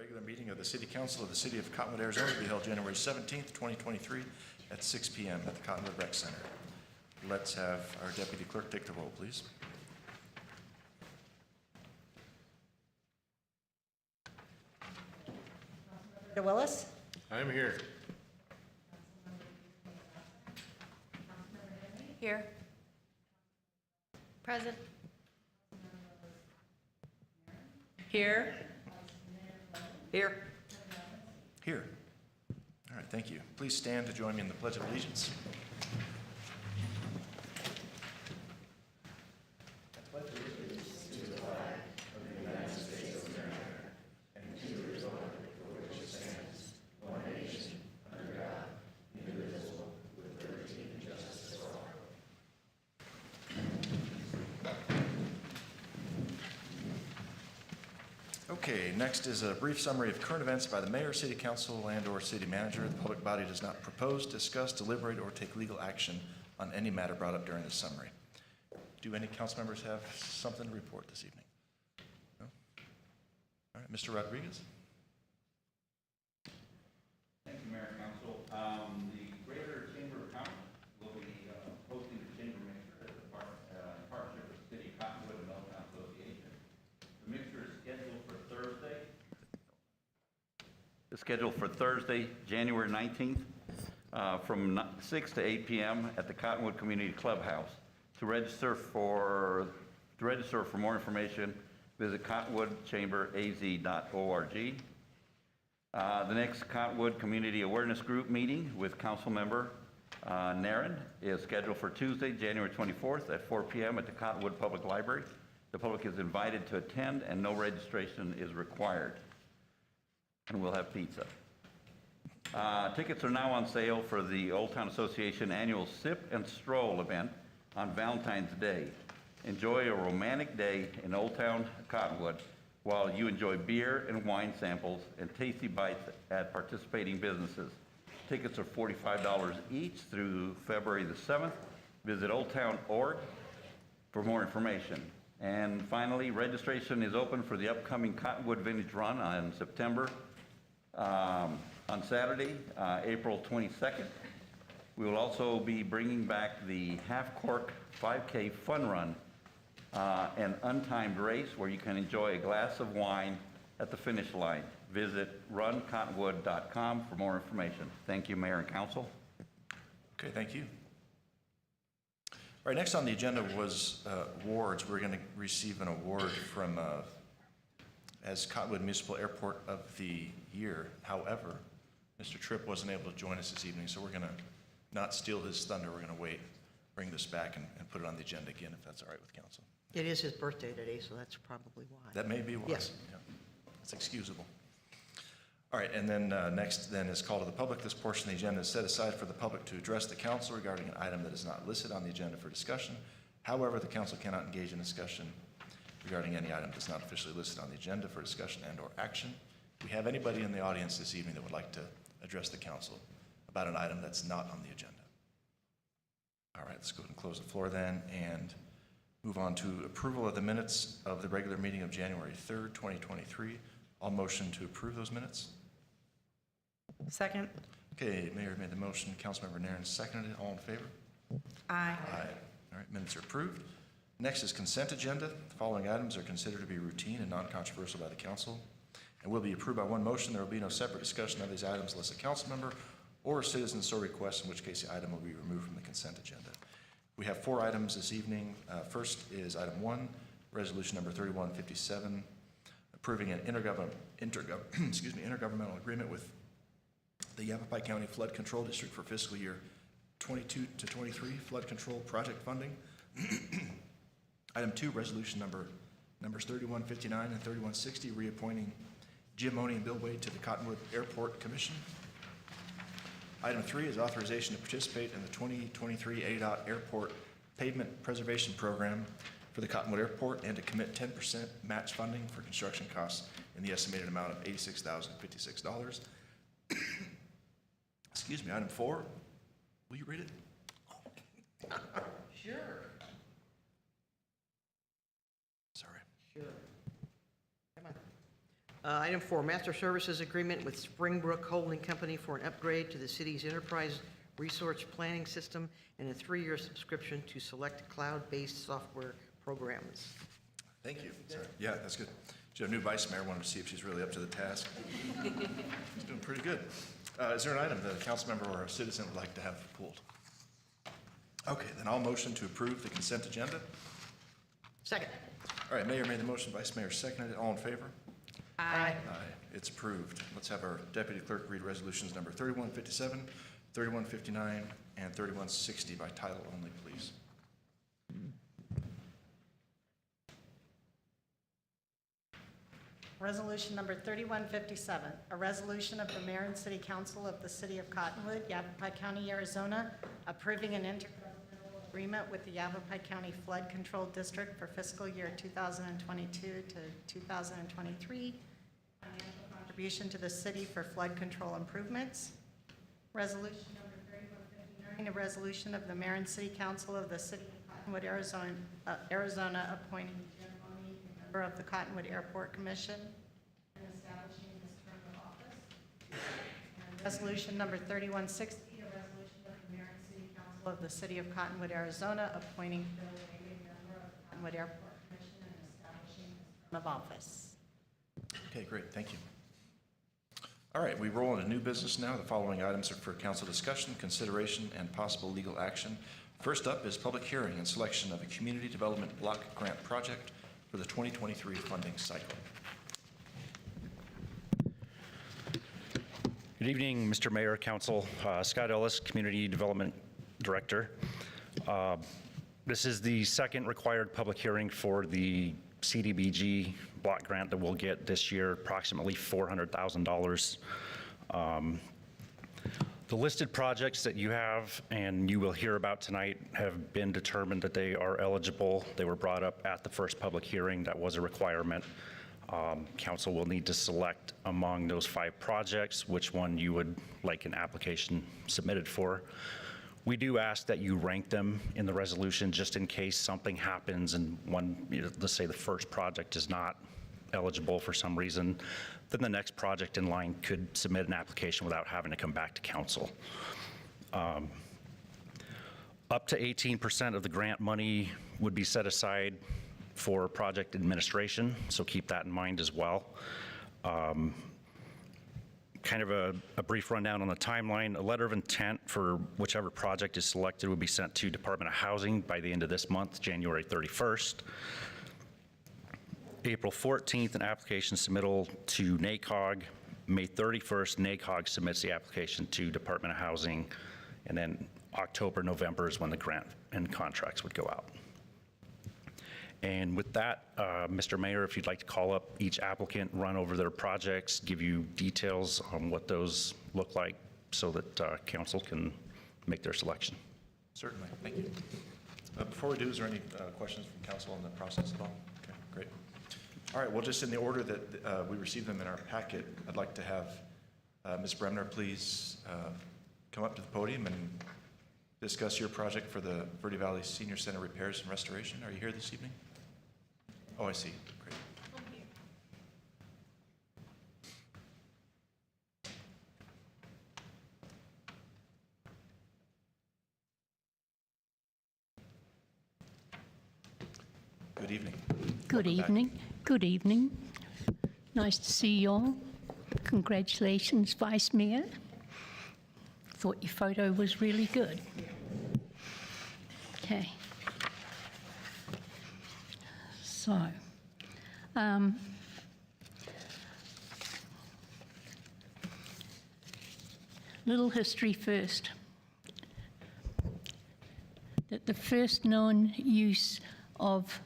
regular meeting of the City Council of the City of Cottonwood, Arizona to be held January 17th, 2023 at 6 p.m. at the Cottonwood Rec Center. Let's have our Deputy Clerk take the roll, please. Willis? I'm here. Here. Present. Here. Here. Here. All right, thank you. Please stand to join me in the Pledge of Allegiance. Okay, next is a brief summary of current events by the Mayor, City Council, and/or City Manager. The public body does not propose, discuss, deliberate, or take legal action on any matter brought up during this summary. Do any council members have something to report this evening? No? All right, Mr. Rodriguez. Thank you, Mayor and Council. The Greater Chamber of Commerce will be hosting the chamber mixer as a partnership with the City of Cottonwood and Old Town Association. The mixer is scheduled for Thursday. It's scheduled for Thursday, January 19th, from 6 to 8 p.m. at the Cottonwood Community Clubhouse. To register for more information, visit cottonwoodchamberaz.org. The next Cottonwood Community Awareness Group meeting with Councilmember Naren is scheduled for Tuesday, January 24th at 4 p.m. at the Cottonwood Public Library. The public is invited to attend and no registration is required. And we'll have pizza. Tickets are now on sale for the Old Town Association annual Sip and Stroll event on Valentine's Day. Enjoy a romantic day in Old Town Cottonwood while you enjoy beer and wine samples and tasty bites at participating businesses. Tickets are $45 each through February the 7th. Visit oldtown.org for more information. And finally, registration is open for the upcoming Cottonwood Vintage Run on Saturday, April 22nd. We will also be bringing back the Half Cork 5K Fun Run, an untimed race where you can enjoy a glass of wine at the finish line. Visit runcottonwood.com for more information. Thank you, Mayor and Council. Okay, thank you. All right, next on the agenda was awards. We're going to receive an award from as Cottonwood Municipal Airport of the Year. However, Mr. Tripp wasn't able to join us this evening, so we're going to not steal his thunder. We're going to wait, bring this back, and put it on the agenda again, if that's all right with council. It is his birthday today, so that's probably why. That may be why. Yes. Yeah, that's excusable. All right, and then next then is call to the public. This portion of the agenda is set aside for the public to address the council regarding an item that is not listed on the agenda for discussion. However, the council cannot engage in discussion regarding any item that's not officially listed on the agenda for discussion and/or action. Do we have anybody in the audience this evening that would like to address the council about an item that's not on the agenda? All right, let's go ahead and close the floor then and move on to approval of the minutes of the regular meeting of January 3rd, 2023. All motion to approve those minutes. Second. Okay, Mayor made the motion. Councilmember Naren seconded it. All in favor? Aye. Aye. All right, minutes are approved. Next is consent agenda. The following items are considered to be routine and non-controversial by the council and will be approved by one motion. There will be no separate discussion of these items unless a council member or a citizen so requests, in which case the item will be removed from the consent agenda. We have 4 items this evening. First is item 1, resolution number 3157, approving an intergovernmental agreement with the Yavapai County Flood Control District for fiscal year 22 to 23 flood control project funding. Item 2, resolution numbers 3159 and 3160, reappointing Jim Money and Bill Wade to the Cottonwood Airport Commission. Item 3 is authorization to participate in the 2023 ADOT Airport Pavement Preservation Program for the Cottonwood Airport and to commit 10% match funding for construction costs in the estimated amount of $86,056. Excuse me, item 4, will you read it? Sure. Sorry. Sure. Come Item 4, master services agreement with Springbrook Holding Company for an upgrade to the city's enterprise resource planning system and a 3-year subscription to select cloud-based software programs. Thank you. Sorry. Yeah, that's good. She's a new vice mayor. Wanted to see if she's really up to the task. She's doing pretty good. Is there an item that a council member or a citizen would like to have pulled? Okay, then I'll motion to approve the consent agenda. Second. All right, Mayor made the motion, Vice Mayor seconded it. All in favor? Aye. Aye. It's approved. Let's have our deputy clerk read resolutions number 3157, 3159, and 3160 by title only, please. Resolution number 3157, a resolution of the Mayor and City Council of the City of Cottonwood, Yavapai County, Arizona, approving an intergovernmental agreement with the Yavapai County Flood Control District for fiscal year 2022 to 2023, financial contribution to the city for flood control improvements. Resolution number 3159, a resolution of the Mayor and City Council of the City of Cottonwood, Arizona, appointing member of the Cottonwood Airport Commission and establishing his term of office. And resolution number 3160, a resolution of the Mayor and City Council of the City of Cottonwood, Arizona, appointing Bill Whaley, member of the Cottonwood Airport Commission and establishing his term of office. Okay, great. Thank you. All right, we roll into new business now. The following items are for council discussion, consideration, and possible legal action. First up is public hearing and selection of a community development block grant project for the 2023 funding cycle. Good evening, Mr. Mayor, Council. Scott Ellis, Community Development Director. This is the second required public hearing for the CDBG block grant that we'll get this year, approximately $400,000. The listed projects that you have and you will hear about tonight have been determined that they are eligible. They were brought up at the first public hearing. That was a requirement. Council will need to select among those 5 projects which one you would like an application submitted for. We do ask that you rank them in the resolution just in case something happens and one, let's say the first project is not eligible for some reason, then the next project in line could submit an application without having to come back to council. Up to 18% of the grant money would be set aside for project administration, so keep that in mind as well. Kind of a brief rundown on the timeline. A letter of intent for whichever project is selected will be sent to Department of Housing by the end of this month, January 31st. April 14th, an application submittal to NACOG. May 31st, NACOG submits the application to Department of Housing, and then October, November is when the grant and contracts would go out. And with that, Mr. Mayor, if you'd like to call up each applicant, run over their projects, give you details on what those look like so that council can make their selection. Certainly. Thank you. Before we do, is there any questions from council on the process at all? Okay, great. All right, well, just in the order that we received them in our packet, I'd like to have Ms. Bremner please come up to the podium and discuss your project for the Verde Valley Senior Center repairs and restoration. Are you here this evening? Oh, I see. Great. Good evening. Good Welcome back. evening. Good evening. Nice to see you all. Congratulations, Vice Mayor. Thought your photo was really good. Okay. So, little history first. That the first known use of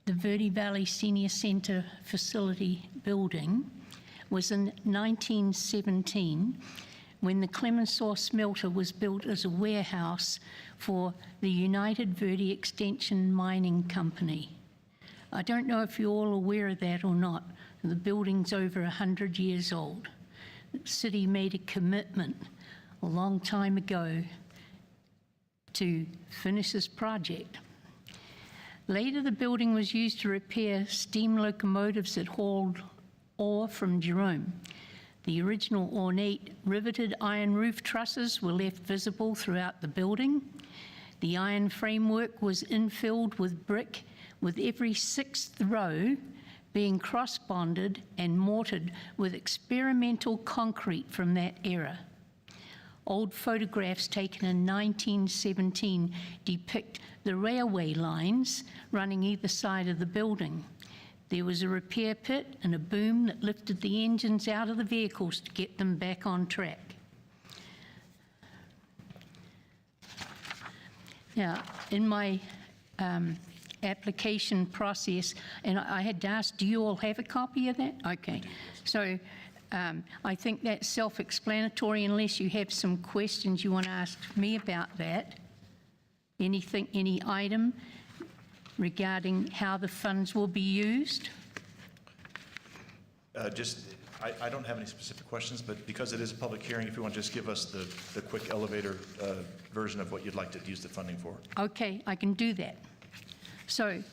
the Verde Valley Senior Center facility building was in 1917 when the Clemenceau smelter was built as a warehouse for the United Verde Extension Mining Company. I don't know if you're all aware of that or not. The building's over 100 years old. The city made a commitment a long time ago to finish this project. Later, the building was used to repair steam locomotives that hauled ore from Jerome. The original ornate riveted iron roof trusses were left visible throughout the building. The iron framework was infilled with brick, with every sixth row being cross-bonded and mortared with experimental concrete from that era. Old photographs taken in 1917 depict the railway lines running either side of the building. There was a repair pit and a boom that lifted the engines out of the vehicles to get them back on track. Now, in my application process, and I had to ask, do you all have a copy of that? Okay. So I think that's self-explanatory unless you have some questions you want to ask me about that. Anything, any item regarding how the funds will be used? I don't have any specific questions, but because it is a public hearing, if you want to just give us the quick elevator version of what you'd like to use the funding for. Okay, I can do that. So,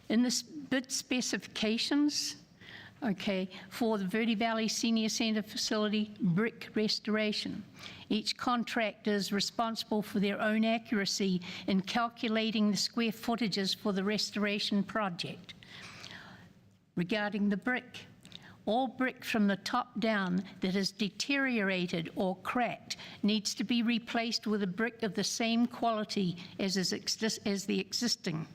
in the bid specifications, okay, for the Verde Valley Senior Centre facility brick restoration, each contractor is responsible for their own accuracy in calculating the square footages for the restoration project. Regarding the brick, all brick from the top down that has deteriorated or cracked needs to be replaced with a brick of the same quality as the existing.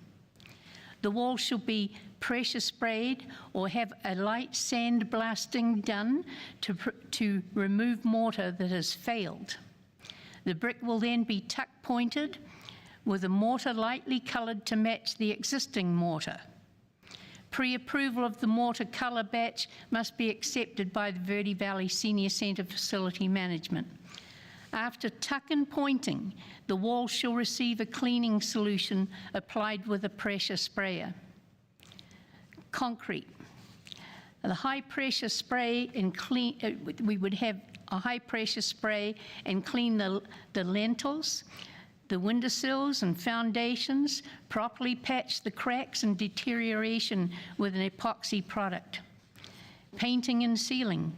The wall should be pressure sprayed or have a light sand blasting done to remove mortar that has failed. The brick will then be tuck pointed with a mortar lightly coloured to match the existing mortar. Pre-approval of the mortar colour batch must be accepted by the Verde Valley Senior Centre Facility Management. After tuck and pointing, the wall shall receive a cleaning solution applied with a pressure sprayer. Concrete. The high pressure spray and clean, we would have a high pressure spray and clean the lintels, the windowsills and foundations, properly patch the cracks and deterioration with an epoxy product. Painting and sealing.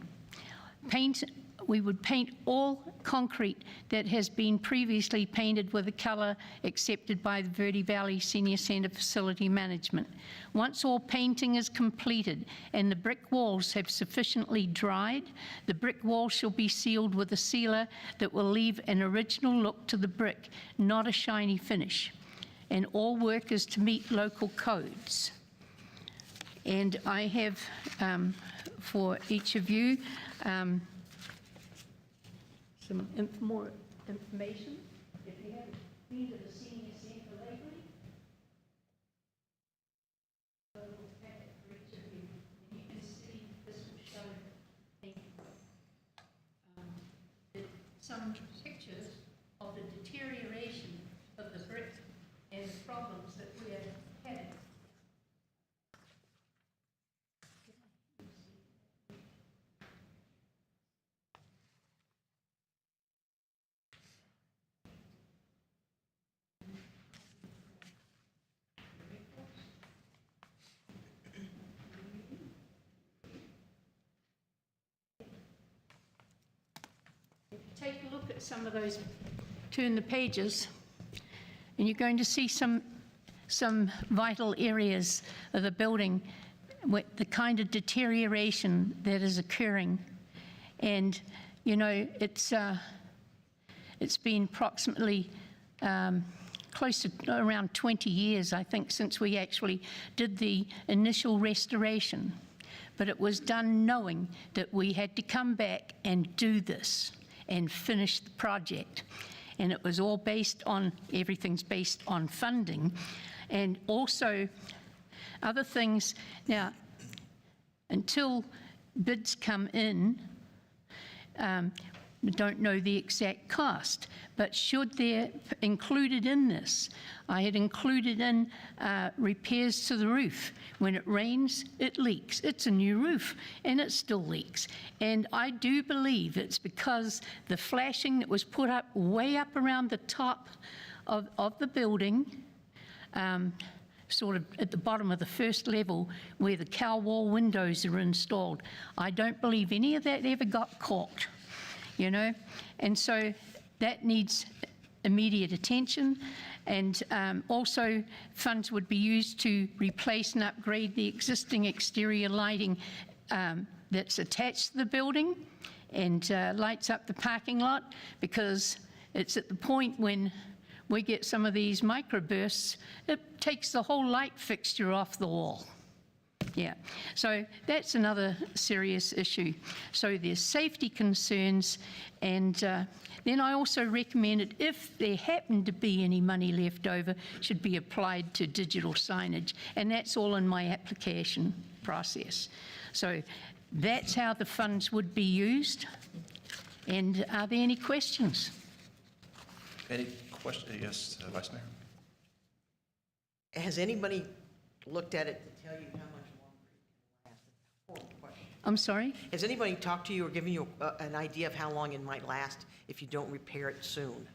We would paint all concrete that has been previously painted with a colour accepted by the Verde Valley Senior Centre Facility Management. Once all painting is completed and the brick walls have sufficiently dried, the brick wall shall be sealed with a sealer that will leave an original look to the brick, not a shiny finish. And all work is to meet local codes. And I have, for each of you, some more information. If you haven't been to the Senior Centre lately, a little packet for each of you. And you can see this will show some pictures of the deterioration of the brick and the problems that we are having. Take a look at some of those, turn the pages, and you're going to see some vital areas of the building with the kind of deterioration that is occurring. And, you know, it's been approximately close to around 20 years, I think, since we actually did the initial restoration. But it was done knowing that we had to come back and do this and finish the project. And it was all based on, everything's based on funding. And also other things. Now, until bids come in, we don't know the exact cost, but should they're included in this, I had included in repairs to the roof. When it rains, it leaks. It's a new roof, and it still leaks. And I do believe it's because the flashing that was put up way up around the top of the building sort of at the bottom of the first level where the cow wall windows are installed. I don't believe any of that ever got caulked, you know? And so that needs immediate attention. And also funds would be used to replace and upgrade the existing exterior lighting that's attached to the building and lights up the parking lot, because it's at the point when we get some of these microbursts, it takes the whole light fixture off the wall. Yeah, so that's another serious issue. So there's safety concerns, and then I also recommended, if there happened to be any money left over, should be applied to digital signage, and that's all in my application process. So that's how the funds would be used. And are there any questions? Any questions? Yes, Vice Mayor? Has anybody looked at it to tell you how much longer it can last? Horrible question. I'm sorry? Has anybody talked to you or given you an idea of how long it might last if you don't repair it soon?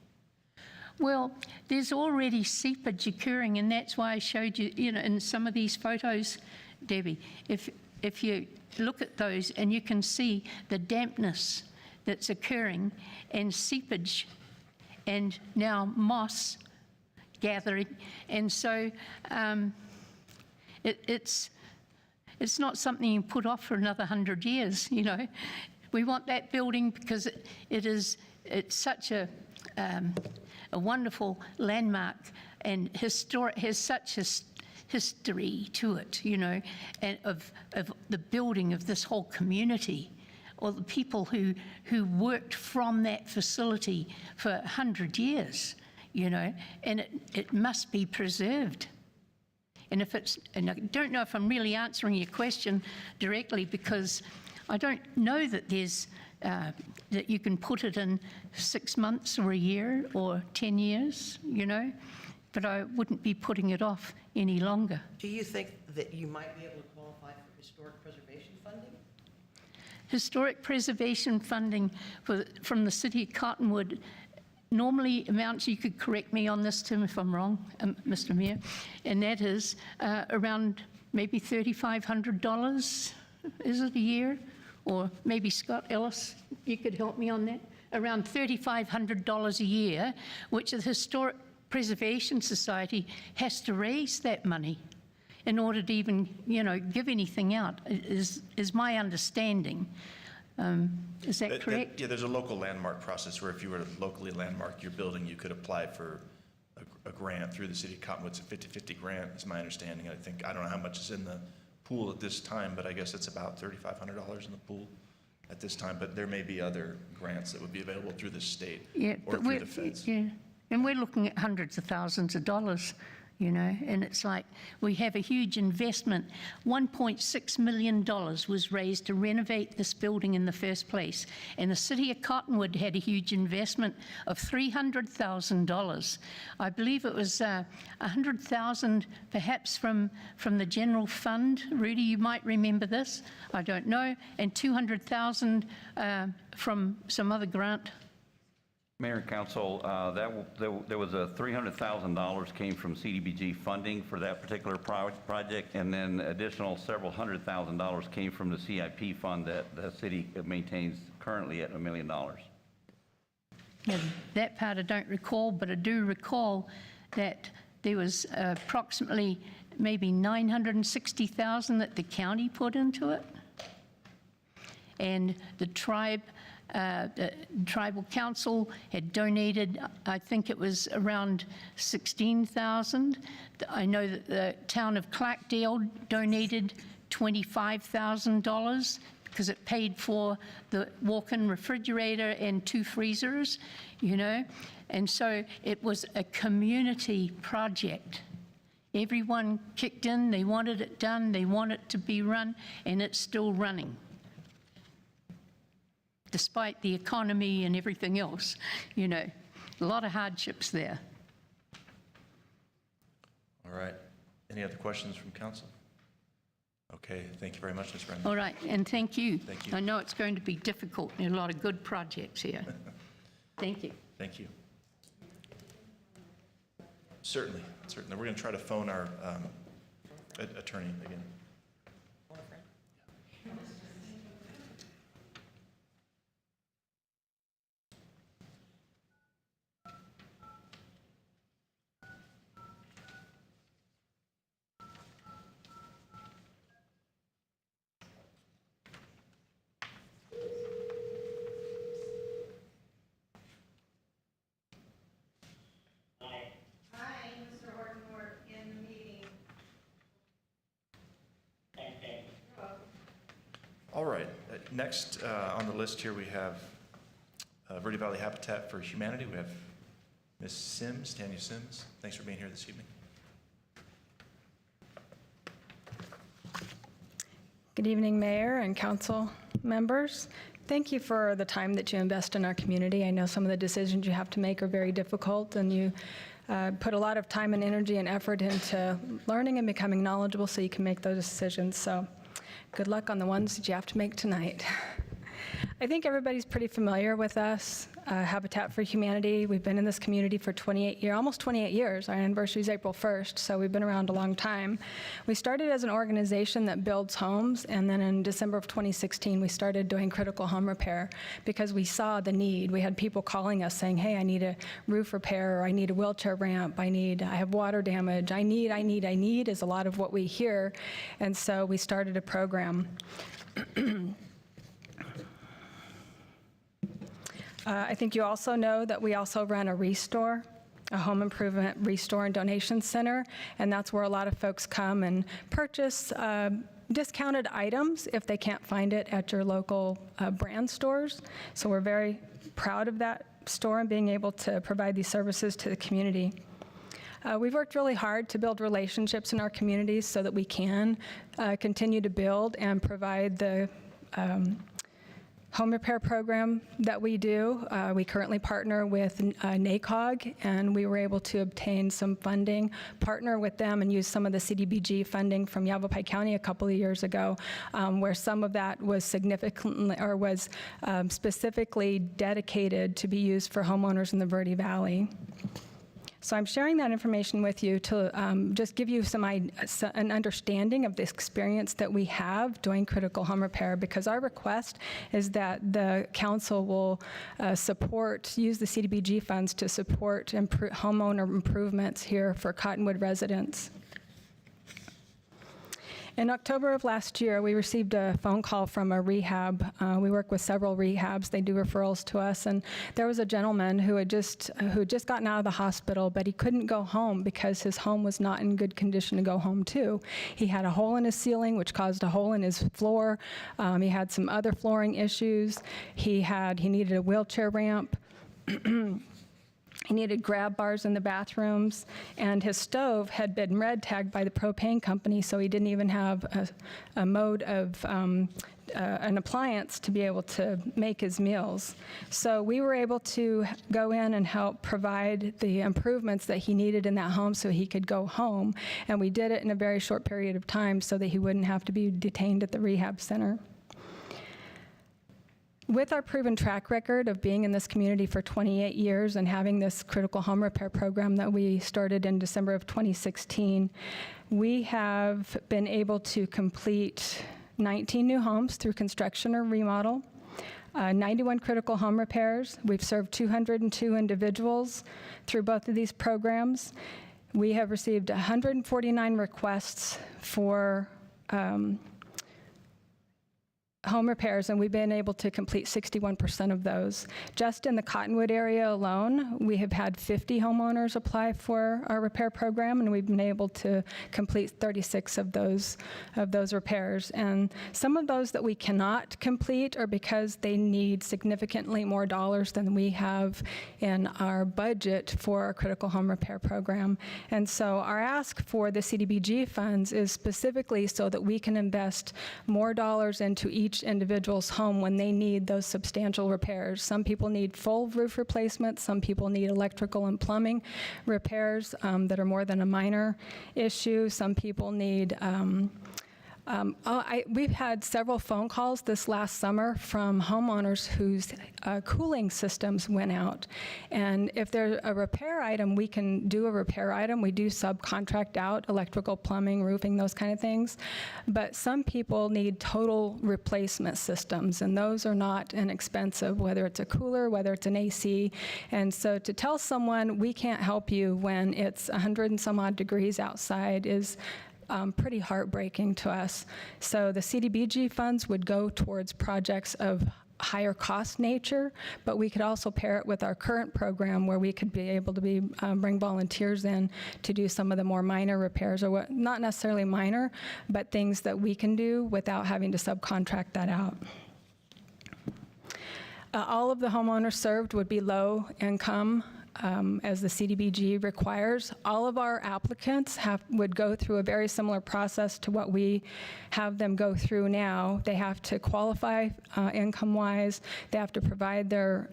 Well, there's already seepage occurring, and that's why I showed you, you know, in some of these photos, Debbie, if you look at those and you can see the dampness that's occurring and seepage and now moss gathering. And so it's not something you put off for another 100 years, you know. We want that building because it's such a wonderful landmark and has such a history to it, you know, and of the building of this whole community, or the people who worked from that facility for 100 years, you know, and it must be preserved. And and I don't know if I'm really answering your question directly, because I don't know that there's that you can put it in 6 months or a year or 10 years, you know, but I wouldn't be putting it off any longer. Do you think that you might be able to qualify for historic preservation funding? Historic preservation funding from the City of Cottonwood normally amounts, you could correct me on this, Tim, if I'm wrong, Mr. Mayor, and that is around maybe $3,500, is it a year? Or maybe Scott Ellis, you could help me on that? Around $3,500 a year, which the Historic Preservation Society has to raise that money in order to even, you know, give anything out, is my understanding. Is that correct? Yeah, there's a local landmark process where if you were to locally landmark your building, you could apply for a grant through the City of Cottonwood. It's a 50-50 grant, is my understanding. I don't know how much is in the pool at this time, but I guess it's about $3,500 in the pool at this time. But there may be other grants that would be available through the state or through the feds. Yeah, and we're looking at hundreds of thousands of dollars, you know, and it's like we have a huge investment. $1.6 million was raised to renovate this building in the first place, and the City of Cottonwood had a huge investment of $300,000. I believe it was $100,000 perhaps from the general fund. Rudy, you might remember this, I don't know, and $200,000 from some other grant. Mayor and Council, there was a $300,000 came from CDBG funding for that particular project, and then additional several $100,000 came from the CIP fund that the city maintains currently at $1 million. Yeah, that part I don't recall, but I do recall that there was approximately maybe $960,000 that the county put into it, and the tribal council had donated, I think it was around $16,000. I know that the town of Clarkdale donated $25,000 because it paid for the walk-in refrigerator and 2 freezers, you know. And so it was a community project. Everyone kicked in, they wanted it done, they want it to be run, and it's still running, despite the economy and everything else, you know, a lot of hardships there. All right. Any other questions from council? Okay, thank you very much, Ms. Brennan. All right, and thank you. Thank you. I know it's going to be difficult, and a lot of good projects here. Thank you. Thank you. Certainly. We're going to try to phone our Attorney again. Hi, Mr. Horton, we're in the meeting. All right, next on the list here, we have Verde Valley Habitat for Humanity. We have Ms. Sims, Tanya Sims. Thanks for being here this evening. Good evening, Mayor and council members. Thank you for the time that you invest in our community. I know some of the decisions you have to make are very difficult, and you put a lot of time and energy and effort into learning and becoming knowledgeable so you can make those decisions. So good luck on the ones that you have to make tonight. I think everybody's pretty familiar with us, Habitat for Humanity. We've been in this community for almost 28 years. Our anniversary is April 1st, so we've been around a long time. We started as an organization that builds homes, and then in December of 2016, we started doing critical home repair because we saw the need. We had people calling us saying, hey, I need a roof repair, or I need a wheelchair ramp, I have water damage, I need is a lot of what we hear, and so we started a program. I think you also know that we also run a restore, a home improvement restore and donation center, and that's where a lot of folks come and purchase discounted items if they can't find it at your local brand stores. So we're very proud of that store and being able to provide these services to the community. We've worked really hard to build relationships in our communities so that we can continue to build and provide the home repair program that we do. We currently partner with NACOG, and we were able to obtain some funding, partner with them, and use some of the CDBG funding from Yavapai County a couple of years ago, where some of that was specifically dedicated to be used for homeowners in the Verde Valley. So I'm sharing that information with you to just give you an understanding of the experience that we have doing critical home repair, because our request is that the council will use the CDBG funds to support homeowner improvements here for Cottonwood residents. In October of last year, we received a phone call from a rehab. We work with several rehabs. They do referrals to us, and there was a gentleman who had just gotten out of the hospital, but he couldn't go home because his home was not in good condition to go home to. He had a hole in his ceiling, which caused a hole in his floor. He had some other flooring issues. He needed a wheelchair ramp. He needed grab bars in the bathrooms, and his stove had been red tagged by the propane company, so he didn't even have a mode of an appliance to be able to make his meals. So we were able to go in and help provide the improvements that he needed in that home so he could go home, and we did it in a very short period of time so that he wouldn't have to be detained at the rehab center. With our proven track record of being in this community for 28 years and having this critical home repair program that we started in December of 2016, we have been able to complete 19 new homes through construction or remodel, 91 critical home repairs. We've served 202 individuals through both of these programs. We have received 149 requests for home repairs, and we've been able to complete 61% of those. Just in the Cottonwood area alone, we have had 50 homeowners apply for our repair program, and we've been able to complete 36 of those repairs. And some of those that we cannot complete are because they need significantly more dollars than we have in our budget for our critical home repair program. And so our ask for the CDBG funds is specifically so that we can invest more dollars into each individual's home when they need those substantial repairs. Some people need full roof replacements, some people need electrical and plumbing repairs that are more than a minor issue, some people need We've had several phone calls this last summer from homeowners whose cooling systems went out. And if there's a repair item, we can do a repair item. We do subcontract out electrical, plumbing, roofing, those kind of things. But some people need total replacement systems, and those are not inexpensive, whether it's a cooler, whether it's an AC. And so to tell someone we can't help you when it's 100 and some odd degrees outside is pretty heartbreaking to us. So the CDBG funds would go towards projects of higher cost nature, but we could also pair it with our current program where we could be able to bring volunteers in to do some of the more minor repairs, or what, not necessarily minor, but things that we can do without having to subcontract that out. All of the homeowners served would be low income, as the CDBG requires. All of our applicants would go through a very similar process to what we have them go through now. They have to qualify income-wise. They have to provide their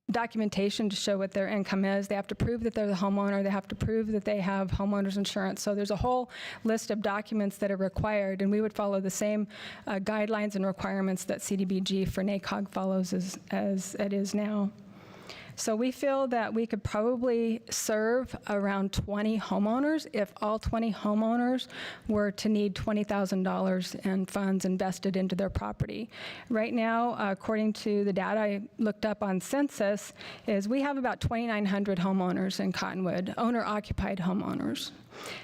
documentation to show what their income is. They have to prove that they're the homeowner. They have to prove that they have homeowners insurance. So there's a whole list of documents that are required, and we would follow the same guidelines and requirements that CDBG for NACOG follows as it is now. So we feel that we could probably serve around 20 homeowners if all 20 homeowners were to need $20,000 in funds invested into their property. Right now, according to the data I looked up on census, is we have about 2,900 homeowners in Cottonwood, owner-occupied homeowners.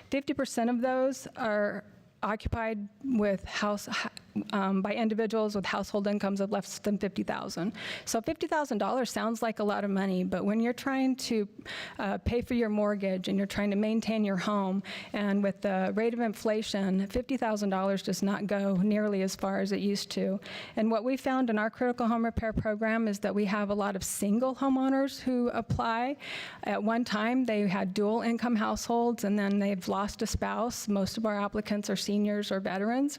50% of those are occupied with by individuals with household incomes of less than $50,000. So $50,000 sounds like a lot of money, but when you're trying to pay for your mortgage and you're trying to maintain your home, and with the rate of inflation, $50,000 does not go nearly as far as it used to. And what we found in our critical home repair program is that we have a lot of single homeowners who apply. At one time, they had dual income households, and then they've lost a spouse. Most of our applicants are seniors or veterans.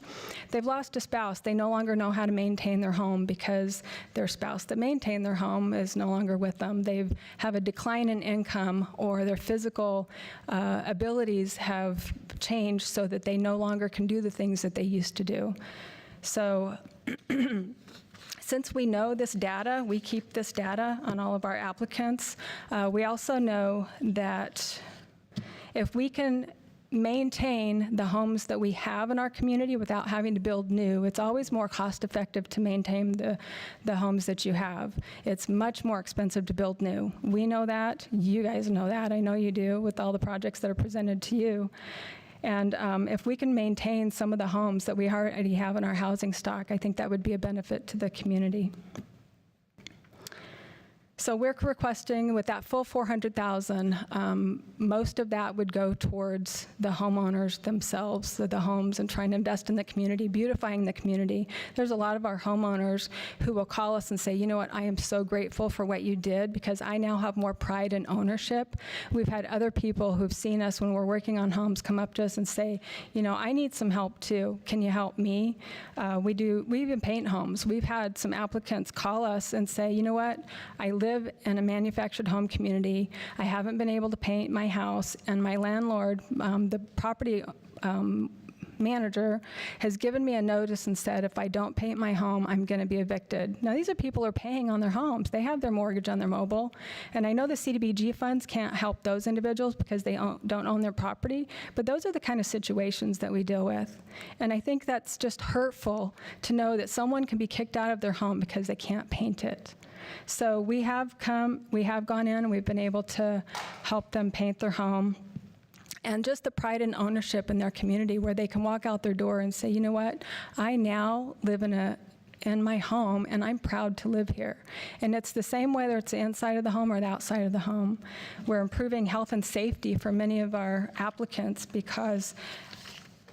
They've lost a spouse. They no longer know how to maintain their home because their spouse that maintained their home is no longer with them. They have a decline in income, or their physical abilities have changed so that they no longer can do the things that they used to do. So since we know this data, we keep this data on all of our applicants. We also know that if we can maintain the homes that we have in our community without having to build new, it's always more cost effective to maintain the homes that you have. It's much more expensive to build new. We know that. You guys know that. I know you do with all the projects that are presented to you. And if we can maintain some of the homes that we already have in our housing stock, I think that would be a benefit to the community. So we're requesting, with that full $400,000, most of that would go towards the homeowners themselves, the homes, and trying to invest in the community, beautifying the community. There's a lot of our homeowners who will call us and say, you know what, I am so grateful for what you did because I now have more pride and ownership. We've had other people who've seen us when we're working on homes come up to us and say, you know, I need some help too. Can you help me? We even paint homes. We've had some applicants call us and say, you know what, I live in a manufactured home community. I haven't been able to paint my house, and my landlord, the property manager, has given me a notice and said, if I don't paint my home, I'm going to be evicted. Now, these are people who are paying on their homes. They have their mortgage on their mobile. And I know the CDBG funds can't help those individuals because they don't own their property, but those are the kind of situations that we deal with. And I think that's just hurtful to know that someone can be kicked out of their home because they can't paint it. So we have gone in, and we've been able to help them paint their home. And just the pride and ownership in their community, where they can walk out their door and say, you know what, I now live in my home, and I'm proud to live here. And it's the same whether it's the inside of the home or the outside of the home. We're improving health and safety for many of our applicants because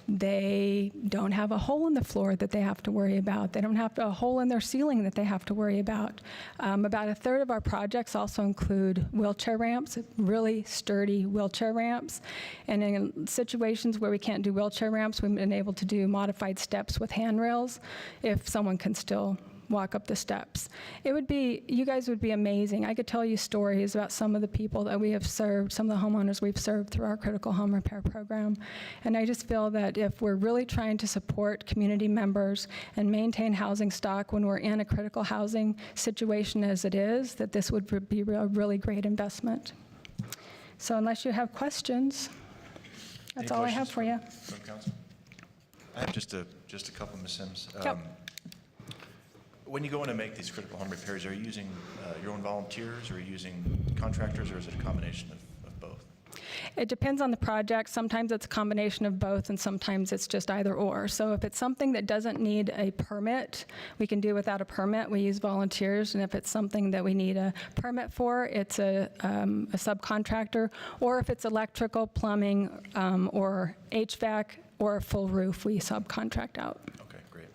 they don't have a hole in the floor that they have to worry about. They don't have a hole in their ceiling that they have to worry about. About a third of our projects also include wheelchair ramps, really sturdy wheelchair ramps. And in situations where we can't do wheelchair ramps, we've been able to do modified steps with handrails if someone can still walk up the steps. You guys would be amazing. I could tell you stories about some of the people that we have served, some of the homeowners we've served through our critical home repair program. And I just feel that if we're really trying to support community members and maintain housing stock when we're in a critical housing situation as it is, that this would be a really great investment. So unless you have questions, that's all I have for you. From council? I have just a couple, Ms. Sims. Yep. When you go in and make these critical home repairs, are you using your own volunteers, or are you using contractors, or is it a combination of both? It depends on the project. Sometimes it's a combination of both, and sometimes it's just either or. So if it's something that doesn't need a permit, we can do without a permit. We use volunteers. And if it's something that we need a permit for, it's a subcontractor. Or if it's electrical, plumbing, or HVAC, or a full roof, we subcontract out. Okay, great.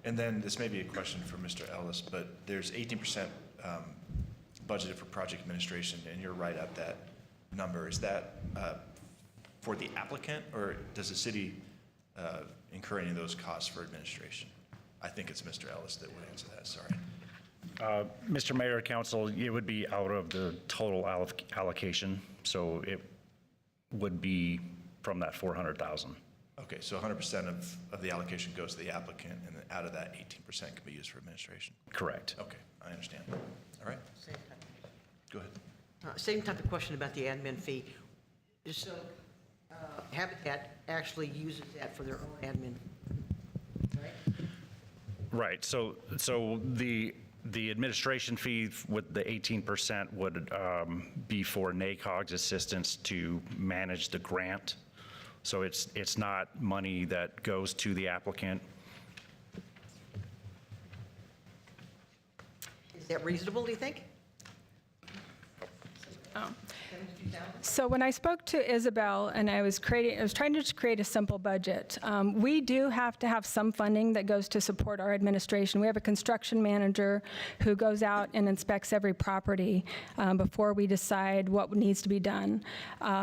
And then this may be a question for Mr. Ellis, but there's 18% budgeted for project administration, and you're right at that number. Is that for the applicant, or does the city incur any of those costs for administration? I think it's Mr. Ellis that would answer that, sorry. Mr. Mayor, Council, it would be out of the total allocation, so it would be from that 400,000. Okay, so 100% of the allocation goes to the applicant, and then out of that, 18% can be used for administration. Correct. Okay, I understand. All right, Same type. go ahead. Same type of question about the admin fee. Just so Habitat actually uses that for their own admin, right? Right, so the administration fee with the 18% would be for NACOG's assistance to manage the grant. So it's not money that goes to the applicant. Is that reasonable, do you think? So when I spoke to Isabel and I was trying to just create a simple budget, we do have to have some funding that goes to support our administration. We have a construction manager who goes out and inspects every property before we decide what needs to be done.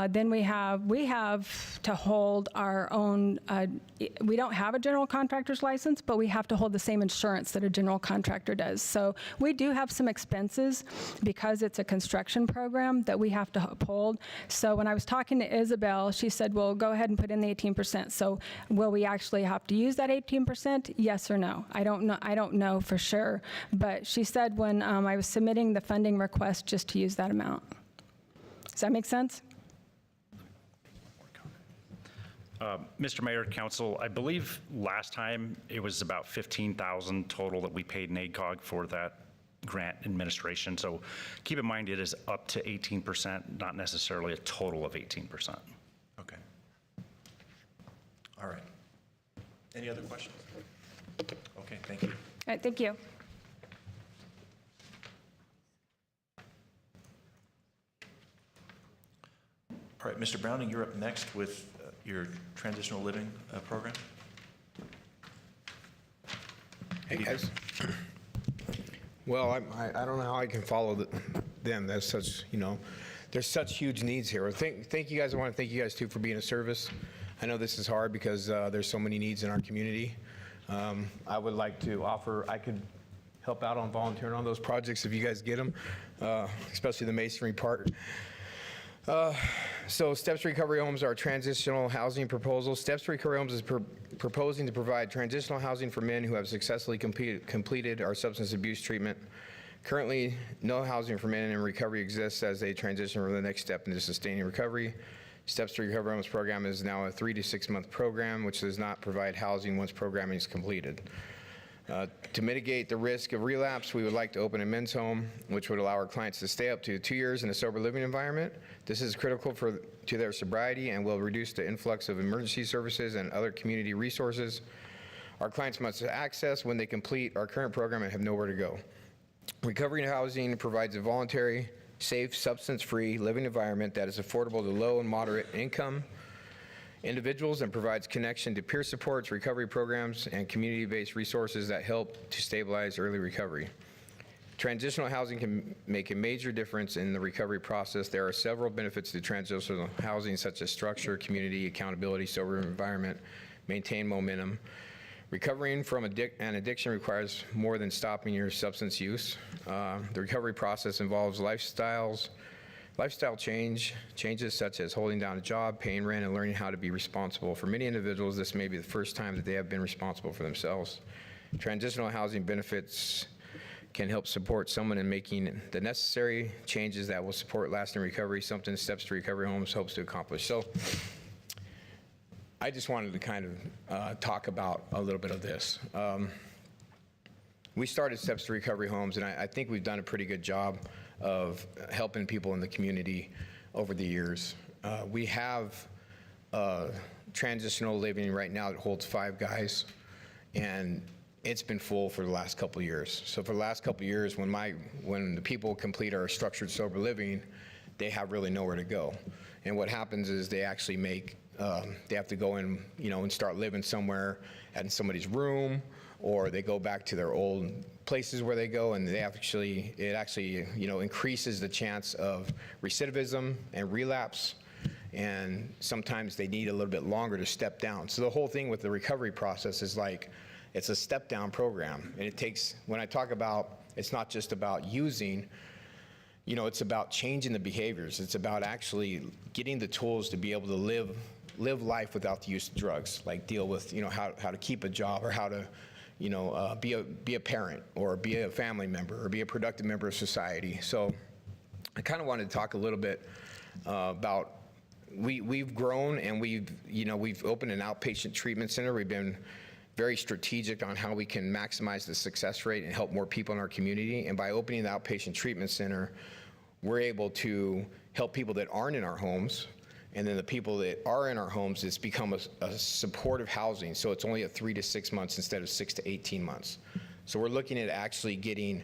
Then we have to hold our own, we don't have a general contractor's license, but we have to hold the same insurance that a general contractor does. So we do have some expenses because it's a construction program that we have to uphold. So when I was talking to Isabel, she said, well, go ahead and put in the 18%. So will we actually have to use that 18%? Yes or no? I don't know for sure. But she said when I was submitting the funding request just to use that amount. Does that make sense? Mr. Mayor, Council, I believe last time it was about $15,000 total that we paid NACOG for that grant administration. So keep in mind it is up to 18%, not necessarily a total of 18%. Okay. All right. Any other questions? Okay, thank you. All right, thank you. All right, Mr. Browning, you're up next with your transitional living program. Hey, guys. Well, I don't know how I can follow them. That's such, there's such huge needs here. Thank you guys. I want to thank you guys, too, for being of service. I know this is hard because there's so many needs in our community. I would like to offer, I could help out on volunteering on those projects if you guys get them, especially the masonry part. So Steps to Recovery Homes are transitional housing proposals. Steps to Recovery Homes is proposing to provide transitional housing for men who have successfully completed our substance abuse treatment. Currently, no housing for men in recovery exists as they transition from the next step into sustaining recovery. Steps to Recovery Homes program is now a 3 to 6 month program, which does not provide housing once programming is completed. To mitigate the risk of relapse, we would like to open a men's home, which would allow our clients to stay up to 2 years in a sober living environment. This is critical to their sobriety and will reduce the influx of emergency services and other community resources our clients must access when they complete our current program and have nowhere to go. Recovery housing provides a voluntary, safe, substance-free living environment that is affordable to low and moderate income individuals and provides connection to peer supports, recovery programs, and community-based resources that help to stabilize early recovery. Transitional housing can make a major difference in the recovery process. There are several benefits to transitional housing, such as structure, community, accountability, sober environment, maintain momentum, Recovering from an addiction requires more than stopping your substance use. The recovery process involves lifestyle changes such as holding down a job, paying rent, and learning how to be responsible. For many individuals, this may be the first time that they have been responsible for themselves. Transitional housing benefits can help support someone in making the necessary changes that will support lasting recovery, something Steps to Recovery Homes hopes to accomplish. So I just wanted to kind of talk about a little bit of this. We started Steps to Recovery Homes, and I think we've done a pretty good job of helping people in the community over the years. We have transitional living right now that holds 5 guys, and it's been full for the last couple of years. So for the last couple of years, when the people complete our structured sober living, they have really nowhere to go. And what happens is they actually they have to go in, and start living somewhere in somebody's room, or they go back to their old places where they go, and it actually increases the chance of recidivism and relapse. And sometimes they need a little bit longer to step down. So the whole thing with the recovery process is like, it's a step down program. And it takes, when I talk about, it's not just about using, it's about changing the behaviors. It's about actually getting the tools to be able to live life without the use of drugs, like deal with, how to keep a job, or how to, be a parent, or be a family member, or be a productive member of society. So I kind of wanted to talk a little bit about, we've grown, and we've opened an outpatient treatment center. We've been very strategic on how we can maximize the success rate and help more people in our community. And by opening the outpatient treatment center, we're able to help people that aren't in our homes. And then the people that are in our homes, it's become a supportive housing. So it's only a 3 to 6 months instead of 6 to 18 months. So we're looking at actually getting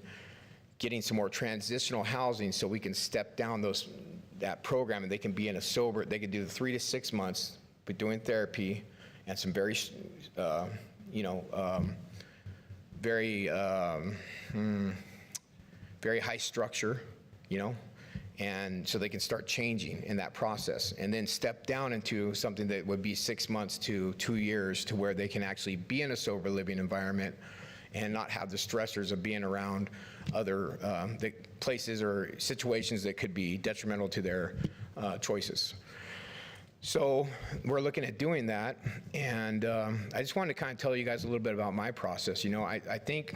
some more transitional housing so we can step down that program, and they can be in they can do the 3 to 6 months, but doing therapy and some very, very high structure, and so they can start changing in that process, and then step down into something that would be 6 months to 2 years, to where they can actually be in a sober living environment and not have the stressors of being around other places or situations that could be detrimental to their choices. So we're looking at doing that, and I just wanted to kind of tell you guys a little bit about my process. I think,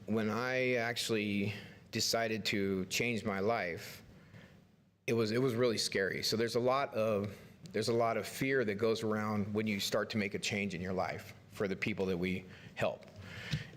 when I actually decided to change my life, it was really scary. So there's a lot of fear that goes around when you start to make a change in your life for the people that we help,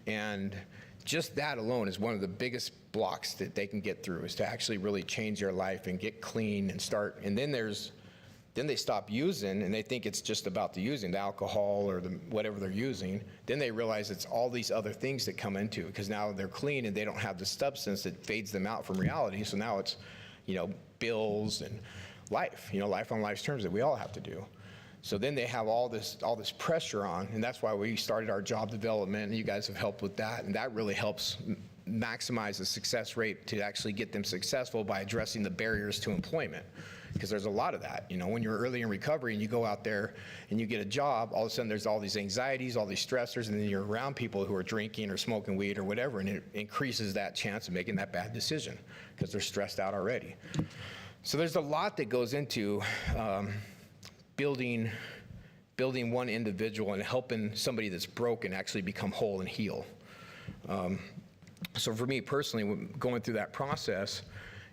and just that alone is one of the biggest blocks that they can get through, is to actually really change their life and get clean and start. And then they stop using, and they think it's just about the using, the alcohol or whatever they're using. Then they realize it's all these other things that come into it, because now they're clean and they don't have the substance that fades them out from reality. So now it's, bills and life, life on life's terms that we all have to do. So then they have all this pressure on, and that's why we started our job development, and you guys have helped with that, and that really helps maximize the success rate to actually get them successful by addressing the barriers to employment. Because there's a lot of that. When you're early in recovery and you go out there and you get a job, all of a sudden there's all these anxieties, all these stressors, and then you're around people who are drinking or smoking weed or whatever, and it increases that chance of making that bad decision because they're stressed out already. So there's a lot that goes into building one individual and helping somebody that's broken actually become whole and heal. So for me personally, going through that process,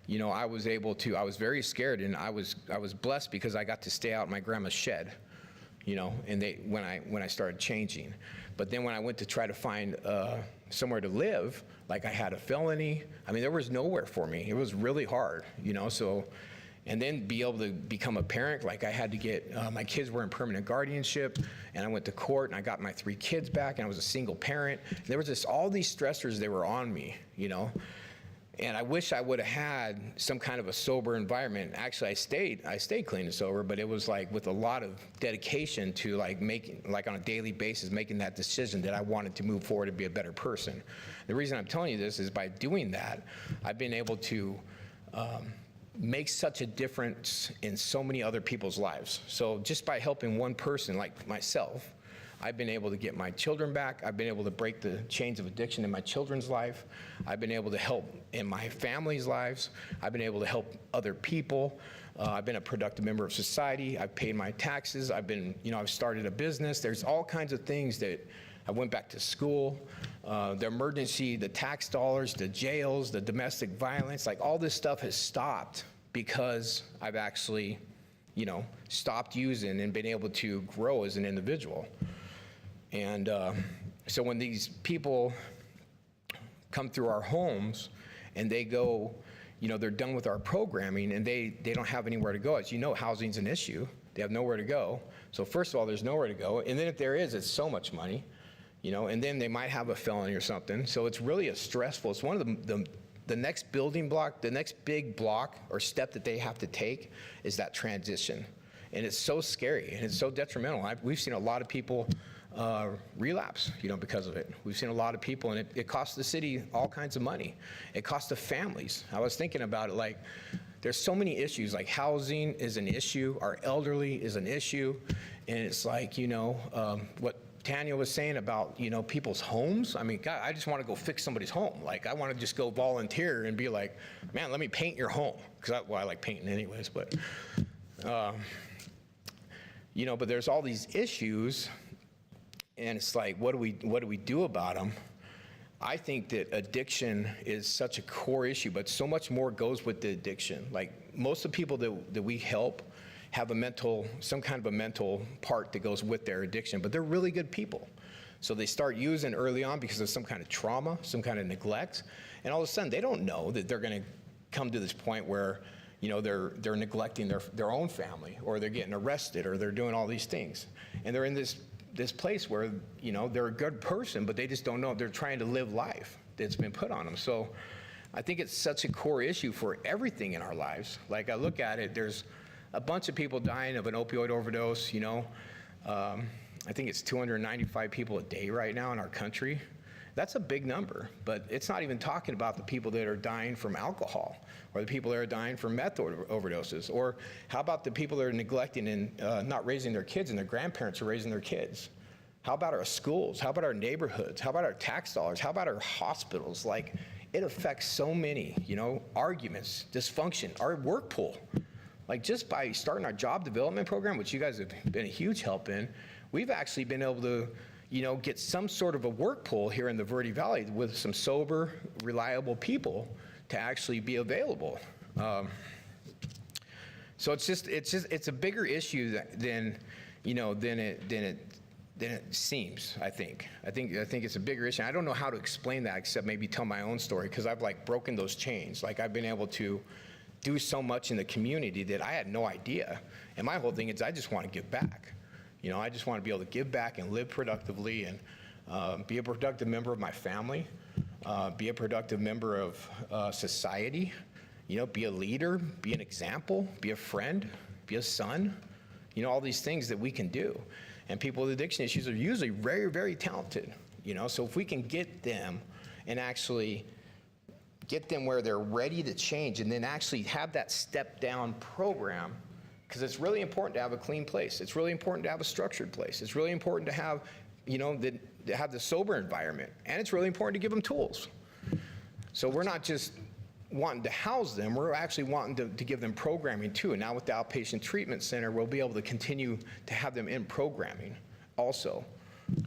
I was very scared, and I was blessed because I got to stay out in my grandma's shed, and when I started changing. But then when I went to try to find somewhere to live, like I had a felony, there was nowhere for me. It was really hard, so, and then be able to become a parent, like I had to get, my kids were in permanent guardianship, and I went to court and I got my 3 kids back, and I was a single parent. There was just all these stressors that were on me, And I wish I would have had some kind of a sober environment. Actually, I stayed clean and sober, but it was like with a lot of dedication to like on a daily basis, making that decision that I wanted to move forward and be a better person. The reason I'm telling you this is by doing that, I've been able to makes such a difference in so many other people's lives. So just by helping one person like myself, I've been able to get my children back. I've been able to break the chains of addiction in my children's life. I've been able to help in my family's lives. I've been able to help other people. I've been a productive member of society. I've paid my taxes. I've been, I've started a business. There's all kinds of things that I went back to school. The emergency, the tax dollars, the jails, the domestic violence, like all this stuff has stopped because I've actually, stopped using and been able to grow as an individual. And so when these people come through our homes and they go, they're done with our programming and they don't have anywhere to go. As you know, housing's an issue. They have nowhere to go. So first of all, there's nowhere to go. And then if there is, it's so much money, and then they might have a felony or something. So it's really it's one of the next building block, the next big block or step that they have to take is that transition. And it's so scary and it's so detrimental. We've seen a lot of people relapse, because of it. We've seen a lot of people, and it costs the city all kinds of money. It costs the families. I was thinking about it, like, there's so many issues, like housing is an issue, our elderly is an issue, and it's like, what Tanya was saying about, people's homes. I mean, God, I just want to go fix somebody's home. Like, I want to just go volunteer and be like, man, let me paint your home, because I like painting anyways, but, but there's all these issues. And it's like, what do we do about them? I think that addiction is such a core issue, but so much more goes with the addiction. Like most of the people that we help have some kind of a mental part that goes with their addiction, but they're really good people. So they start using early on because of some kind of trauma, some kind of neglect, and all of a sudden they don't know that they're going to come to this point where they're neglecting their own family, or they're getting arrested, or they're doing all these things, and they're in this place where, they're a good person, but they just don't know. They're trying to live life that's been put on them. So I think it's such a core issue for everything in our lives. Like I look at it, there's a bunch of people dying of an opioid overdose, I think it's 295 people a day right now in our country. That's a big number, but it's not even talking about the people that are dying from alcohol, or the people that are dying from meth overdoses, or how about the people that are neglecting and not raising their kids and their grandparents are raising their kids? How about our schools? How about our neighborhoods? How about our tax dollars? How about our hospitals? Like, it affects so many, arguments, dysfunction, our work pool. Like, just by starting our job development program, which you guys have been a huge help in, we've actually been able to get some sort of a work pool here in the Verde Valley with some sober, reliable people to actually be available. So it's a bigger issue than it seems. I think it's a bigger issue. I don't know how to explain that except maybe tell my own story, because I've broken those chains. Like, I've been able to do so much in the community that I had no idea. And my whole thing is I just want to give back. I just want to be able to give back and live productively and be a productive member of my family, be a productive member of society, be a leader, be an example, be a friend, be a son, all these things that we can do. And people with addiction issues are usually very, very talented, so if we can get them and actually get them where they're ready to change, and then actually have that step down program. Because it's really important to have a clean place. It's really important to have a structured place. It's really important to have, to have the sober environment. And it's really important to give them tools. So we're not just wanting to house them, we're actually wanting to give them programming too. And now with the outpatient treatment center, we'll be able to continue to have them in programming also.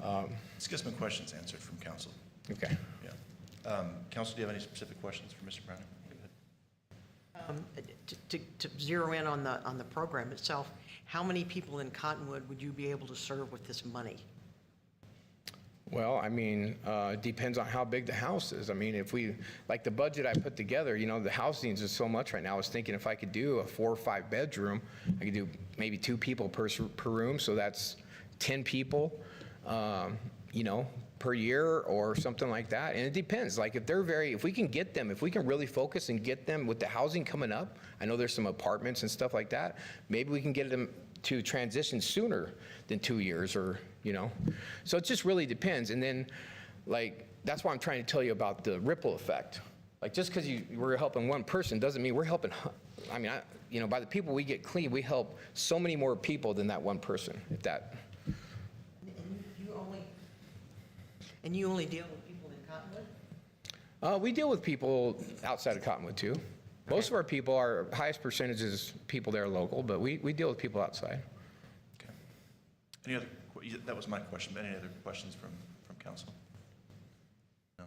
Let's get some questions answered from council. Okay. Yeah. Council, do you have any specific questions for Mr. Browning? To zero in on the program itself, how many people in Cottonwood would you be able to serve with this money? Well, I mean, it depends on how big the house is. I mean, if like the budget I put together, the house needs is so much right now. I was thinking if I could do a 4 or 5 bedroom, I could do maybe 2 people per room, so that's 10 people, per year or something like that. And it depends. Like if we can get them, if we can really focus and get them with the housing coming up, I know there's some apartments and stuff like that, maybe we can get them to transition sooner than 2 years, or, So it just really depends. And then, that's why I'm trying to tell you about the ripple effect. Like, just because we're helping one person doesn't mean we're helping I mean, by the people we get clean, we help so many more people than that one person, if that. And you only deal with people in Cottonwood? We deal with people outside of Cottonwood, too. Most of our people, our highest percentage is people that are local, but we deal with people outside. Okay. Any other, that was my question, but any other questions from council? No?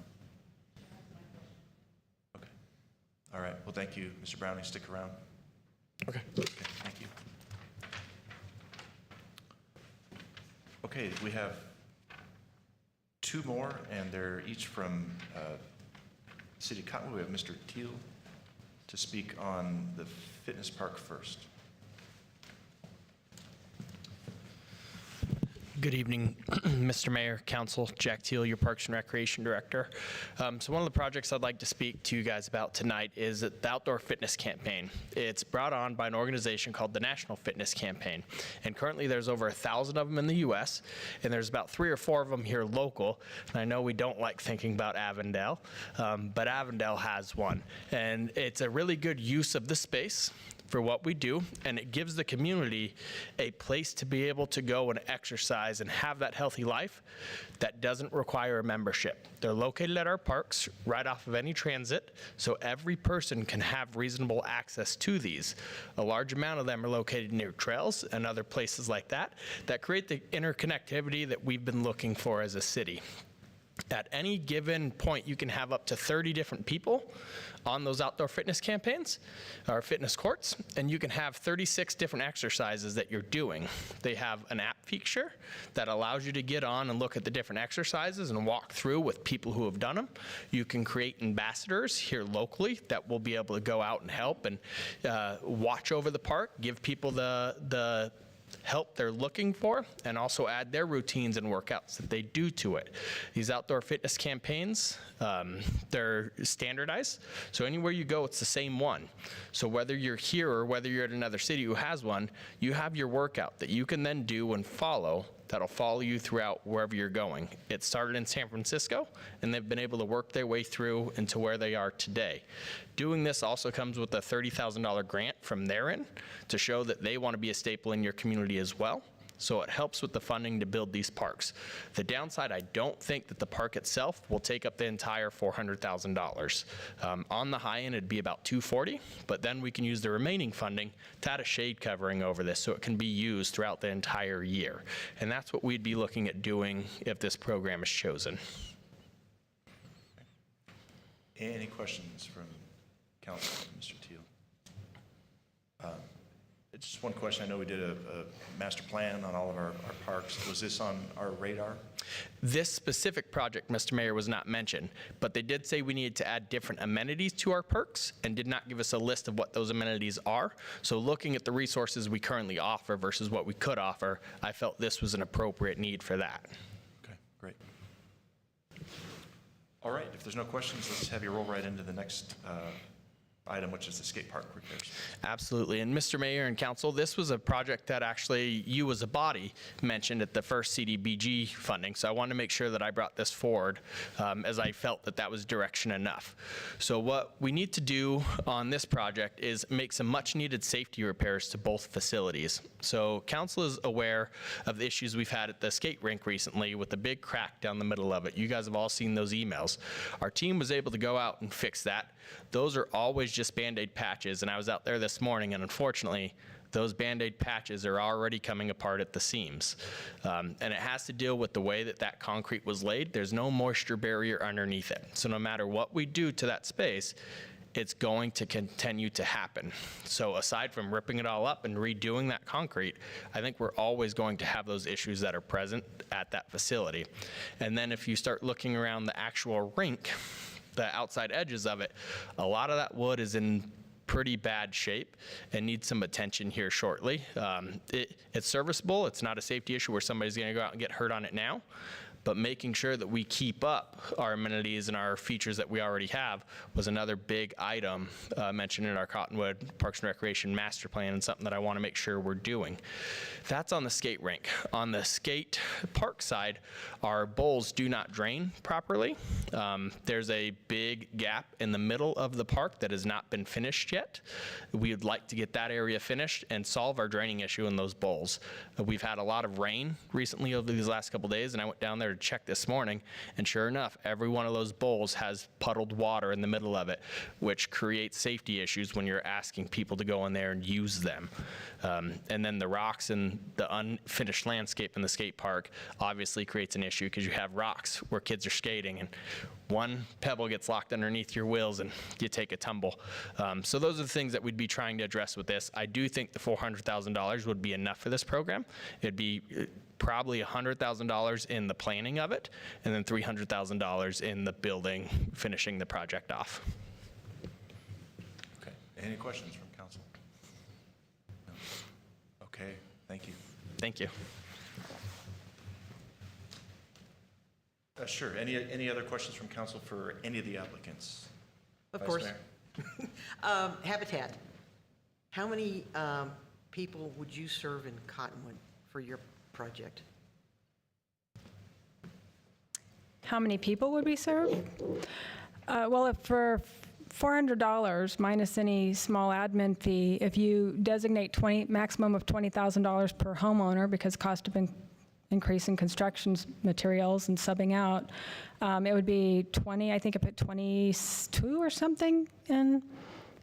Okay. All right, well, thank you, Mr. Browning, stick around. Okay. Okay, thank you. Okay, we have two more, and they're each from City of Cottonwood. We have Mr. Teal to speak on the fitness park first. Good evening, Mr. Mayor, Council. Jack Teal, your Parks and Recreation Director. So one of the projects I'd like to speak to you guys about tonight is the Outdoor Fitness Campaign. It's brought on by an organization called the National Fitness Campaign. And currently there's over 1,000 of them in the U.S., and there's about 3 or 4 of them here local. And I know we don't like thinking about Avondale, but Avondale has one. And it's a really good use of the space for what we do, and it gives the community a place to be able to go and exercise and have that healthy life that doesn't require a membership. They're located at our parks right off of any transit, so every person can have reasonable access to these. A large amount of them are located near trails and other places like that that create the interconnectivity that we've been looking for as a city. At any given point, you can have up to 30 different people on those outdoor fitness campaigns or fitness courts, and you can have 36 different exercises that you're doing. They have an app feature that allows you to get on and look at the different exercises and walk through with people who have done them. You can create ambassadors here locally that will be able to go out and help and watch over the park, give people the help they're looking for, and also add their routines and workouts that they do to it. These outdoor fitness campaigns, they're standardized, so anywhere you go, it's the same one. So whether you're here or whether you're at another city who has one, you have your workout that you can then do and follow that'll follow you throughout wherever you're going. It started in San Francisco, and they've been able to work their way through into where they are today. Doing this also comes with a $30,000 grant from their end to show that they want to be a staple in your community as well. So it helps with the funding to build these parks. The downside, I don't think that the park itself will take up the entire $400,000. On the high end, it'd be about $240,000, but then we can use the remaining funding to add a shade covering over this so it can be used throughout the entire year. And that's what we'd be looking at doing if this program is chosen. Any questions from council, Mr. Teal? Just one question. I know we did a master plan on all of our parks. Was this on our radar? This specific project, Mr. Mayor, was not mentioned, but they did say we needed to add different amenities to our parks and did not give us a list of what those amenities are. So looking at the resources we currently offer versus what we could offer, I felt this was an appropriate need for that. Okay, great. All right, if there's no questions, let's have you roll right into the next item, which is the skate park repairs. Absolutely. And Mr. Mayor and Council, this was a project that actually you as a body mentioned at the first CDBG funding. So I wanted to make sure that I brought this forward as I felt that that was direction enough. So what we need to do on this project is make some much needed safety repairs to both facilities. So Council is aware of the issues we've had at the skate rink recently with the big crack down the middle of it. You guys have all seen those emails. Our team was able to go out and fix that. Those are always just Band-Aid patches, and I was out there this morning, and unfortunately, those Band-Aid patches are already coming apart at the seams. And it has to deal with the way that that concrete was laid. There's no moisture barrier underneath it. So no matter what we do to that space, it's going to continue to happen. So aside from ripping it all up and redoing that concrete, I think we're always going to have those issues that are present at that facility. And then if you start looking around the actual rink, the outside edges of it, a lot of that wood is in pretty bad shape and needs some attention here shortly. It's serviceable. It's not a safety issue where somebody's going to go out and get hurt on it now, but making sure that we keep up our amenities and our features that we already have was another big item mentioned in our Cottonwood Parks and Recreation Master Plan, and something that I want to make sure we're doing. That's on the skate rink. On the skate park side, our bowls do not drain properly. There's a big gap in the middle of the park that has not been finished yet. We would like to get that area finished and solve our draining issue in those bowls. We've had a lot of rain recently over these last couple days, and I went down there to check this morning, and sure enough, every one of those bowls has puddled water in the middle of it, which creates safety issues when you're asking people to go in there and use them. And then the rocks and the unfinished landscape in the skate park obviously creates an issue because you have rocks where kids are skating and one pebble gets locked underneath your wheels and you take a tumble. So those are the things that we'd be trying to address with this. I do think the $400,000 would be enough for this program. It'd be probably $100,000 in the planning of it, and then $300,000 in the building, finishing the project off. Okay. Any questions from council? No. Okay, thank you. Thank you. Sure. Any other questions from council for any of the applicants? Of Vice course. Mayor? Habitat, how many people would you serve in Cottonwood for your project? How many people would we serve? Well, if for $400 minus any small admin fee, if you designate maximum of $20,000 per homeowner because cost of increase in construction materials and subbing out, it would be 20, I think I put 22 or something in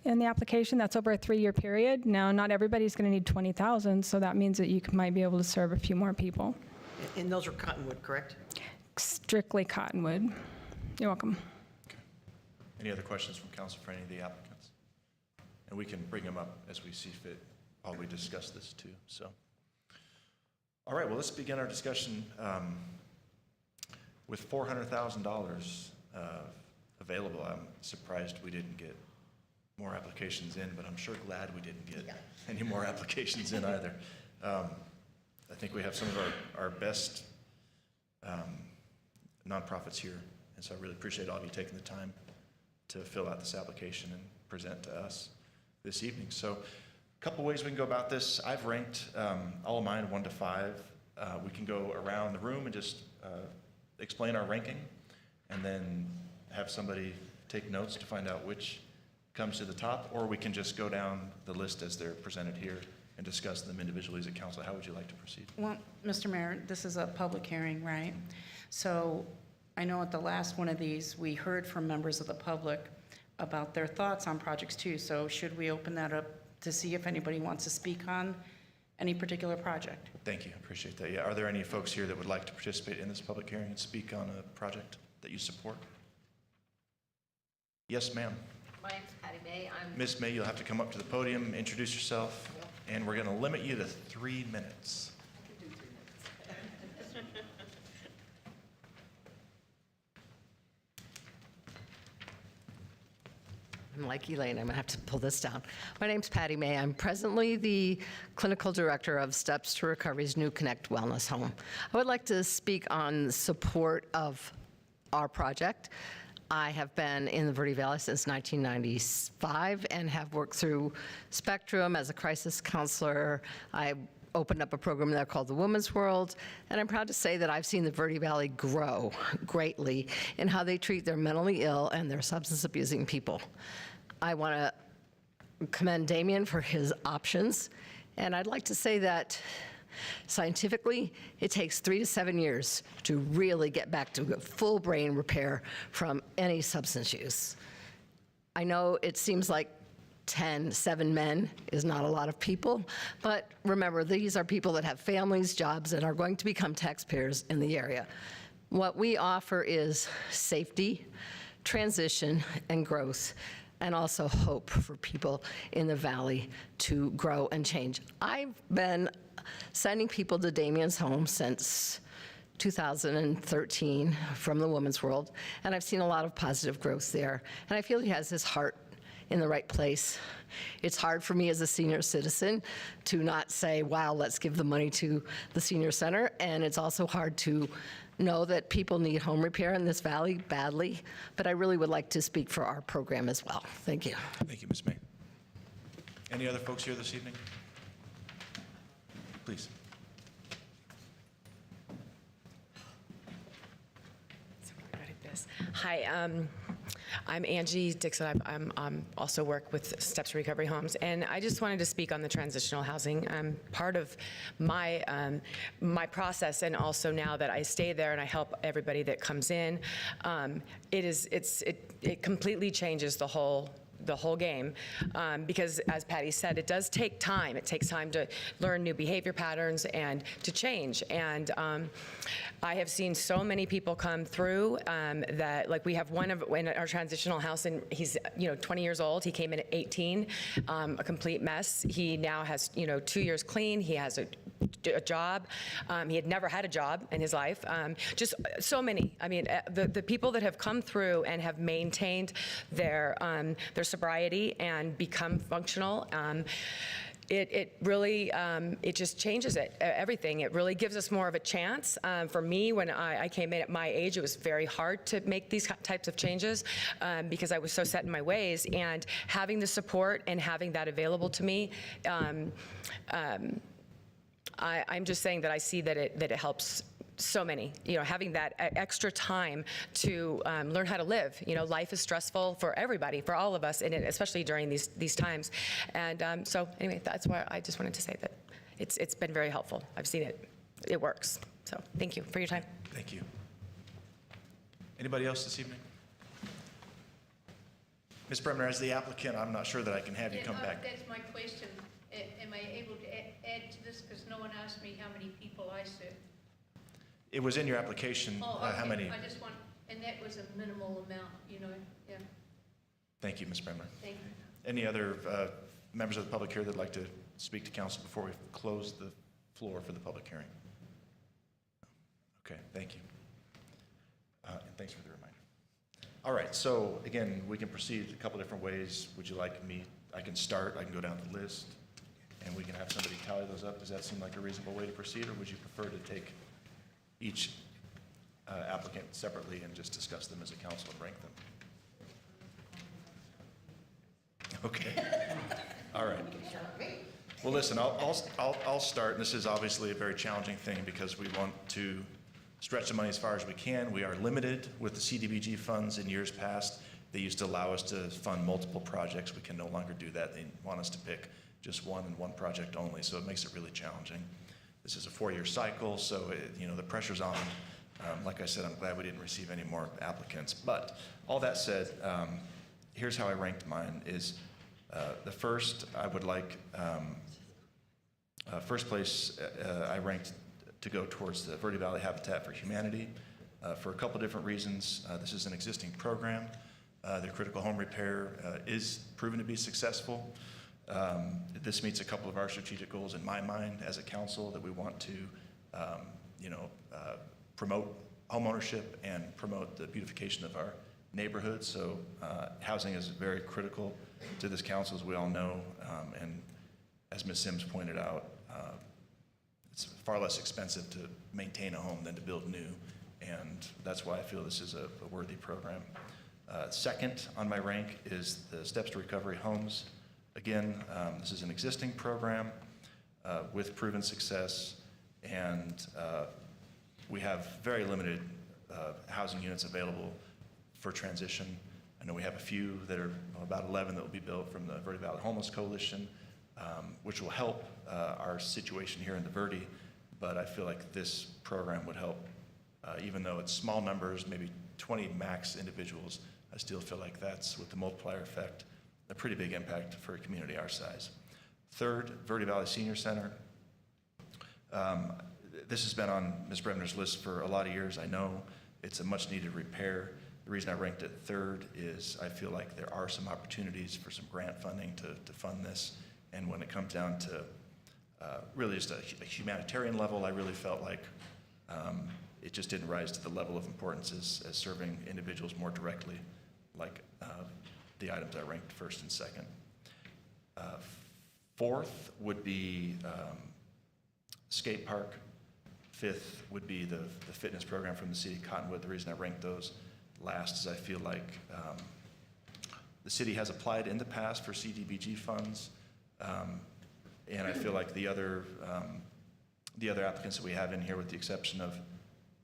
the application. That's over a 3-year period. Now, not everybody's going to need 20,000, so that means that you might be able to serve a few more people. And those are Cottonwood, correct? Strictly Cottonwood. You're welcome. Any other questions from council for any of the applicants? And we can bring them up as we see fit while we discuss this too, so. All right, well, let's begin our discussion with $400,000 available. I'm surprised we didn't get more applications in, but I'm sure glad we didn't get any more applications in either. I think we have some of our best nonprofits here, and so I really appreciate all of you taking the time to fill out this application and present to us this evening. So a couple ways we can go about this. I've ranked all of mine 1 to 5. We can go around the room and just explain our ranking, and then have somebody take notes to find out which comes to the top, or we can just go down the list as they're presented here and discuss them individually as a council. How would you like to proceed? Well, Mr. Mayor, this is a public hearing, right? So I know at the last one of these, we heard from members of the public about their thoughts on projects too. So should we open that up to see if anybody wants to speak on any particular project? Thank you, appreciate that. Yeah, are there any folks here that would like to participate in this public hearing and speak on a project that you support? Yes, ma'am. My name's Patty May. Ms. May, you'll have to come up to the podium, introduce yourself, and we're going to limit you to 3 minutes. I'm like Elaine, I'm gonna have to pull this down. My name's Patty May. I'm presently the clinical director of Steps to Recovery's New Connect Wellness Home. I would like to speak on support of our project. I have been in the Verde Valley since 1995 and have worked through Spectrum as a crisis counselor. I opened up a program there called the Women's World, and I'm proud to say that I've seen the Verde Valley grow greatly in how they treat their mentally ill and their substance abusing people. I want to commend Damien for his options, and I'd like to say that scientifically, it takes 3 to 7 years to really get back to full brain repair from any substance use. I know it seems like 7 men is not a lot of people, but remember, these are people that have families, jobs, and are going to become taxpayers in the area. What we offer is safety, transition, and growth, and also hope for people in the valley to grow and change. I've been sending people to Damien's home since 2013 from the Women's World, and I've seen a lot of positive growth there. And I feel he has his heart in the right place. It's hard for me as a senior citizen to not say, wow, let's give the money to the senior center, and it's also hard to know that people need home repair in this valley badly, but I really would like to speak for our program as well. Thank you. Thank you, Ms. May. Any other folks here this evening? Please. Hi, I'm Angie Dixon. I'm also work with Steps to Recovery Homes, and I just wanted to speak on the transitional housing. Part of my my process, and also now that I stay there and I help everybody that comes in, it completely changes the whole game, because as Patty said, it does take time. It takes time to learn new behavior patterns and to change. And I have seen so many people come through that, like, we have one in our transitional house, and he's 20 years old. He came in at 18, a complete mess. He now has 2 years clean. He has a job. He had never had a job in his life. Just so many. I mean, the people that have come through and have maintained their sobriety and become functional, it really, it just changes everything. It really gives us more of a chance. For me, when I came in at my age, it was very hard to make these types of changes because I was so set in my ways. And having the support and having that available to me, I'm just saying that I see that it helps so many, having that extra time to learn how to live. Life is stressful for everybody, for all of us, and especially during these times. And so anyway, that's why I just wanted to say that it's been very helpful. I've seen it. It works. So thank you for your time. Thank you. Anybody else this evening? Ms. Bremner, as the applicant, I'm not sure that I can have you come back. That's my question. Am I able to add to this? Because no one asked me how many people I serve. It was in your application, how many? I just want, and that was a minimal amount, yeah. Thank you, Ms. Bremner. Thank you. Any other members of the public here that'd like to speak to council before we close the floor for the public hearing? Okay, thank you. And thanks for the reminder. All right, so again, we can proceed a couple different ways. Would you like me, I can start, I can go down the list, and we can have somebody tally those up. Does that seem like a reasonable way to proceed, or would you prefer to take each applicant separately and just discuss them as a council and rank them? Okay. All right. Well, listen, I'll start, and this is obviously a very challenging thing because we want to stretch the money as far as we can. We are limited with the CDBG funds. In years past, they used to allow us to fund multiple projects. We can no longer do that. They want us to pick just one and one project only, so it makes it really challenging. This is a 4-year cycle, so the pressure's on. Like I said, I'm glad we didn't receive any more applicants. But all that said, here's how I ranked mine. Is the first, I would like, first place, I ranked to go towards the Verde Valley Habitat for Humanity for a couple different reasons. This is an existing program. Their critical home repair is proven to be successful. This meets a couple of our strategic goals in my mind as a council, that we want to, promote homeownership and promote the beautification of our neighborhoods. So housing is very critical to this council, as we all know, and as Ms. Sims pointed out, it's far less expensive to maintain a home than to build new, and that's why I feel this is a worthy program. Second on my rank is the Steps to Recovery Homes. Again, this is an existing program with proven success, and we have very limited housing units available for transition. I know we have a few that are about 11 that will be built from the Verde Valley Homeless Coalition, which will help our situation here in the Verde, but I feel like this program would help, even though it's small numbers, maybe 20 max individuals. I still feel like that's, with the multiplier effect, a pretty big impact for a community our size. Third, Verde Valley Senior Center. This has been on Ms. Bremner's list for a lot of years. I know it's a much needed repair. The reason I ranked it third is I feel like there are some opportunities for some grant funding to fund this. And when it comes down to really just a humanitarian level, I really felt like it just didn't rise to the level of importance as serving individuals more directly, like the items I ranked first and second. Fourth would be skate park. Fifth would be the fitness program from the city of Cottonwood. The reason I ranked those last is I feel like the city has applied in the past for CDBG funds, and I feel like the other applicants that we have in here, with the exception of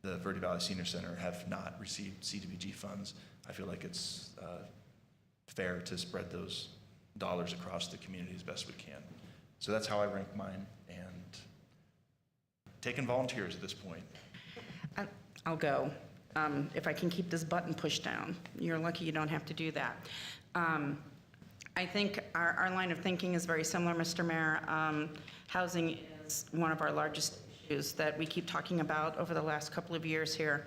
the Verde Valley Senior Center, have not received CDBG funds. I feel like it's fair to spread those dollars across the community as best we can. So that's how I rank mine, and taking volunteers at this point. I'll go. If I can keep this button pushed down. You're lucky you don't have to do that. I think our line of thinking is very similar, Mr. Mayor. Housing is one of our largest issues that we keep talking about over the last couple of years here.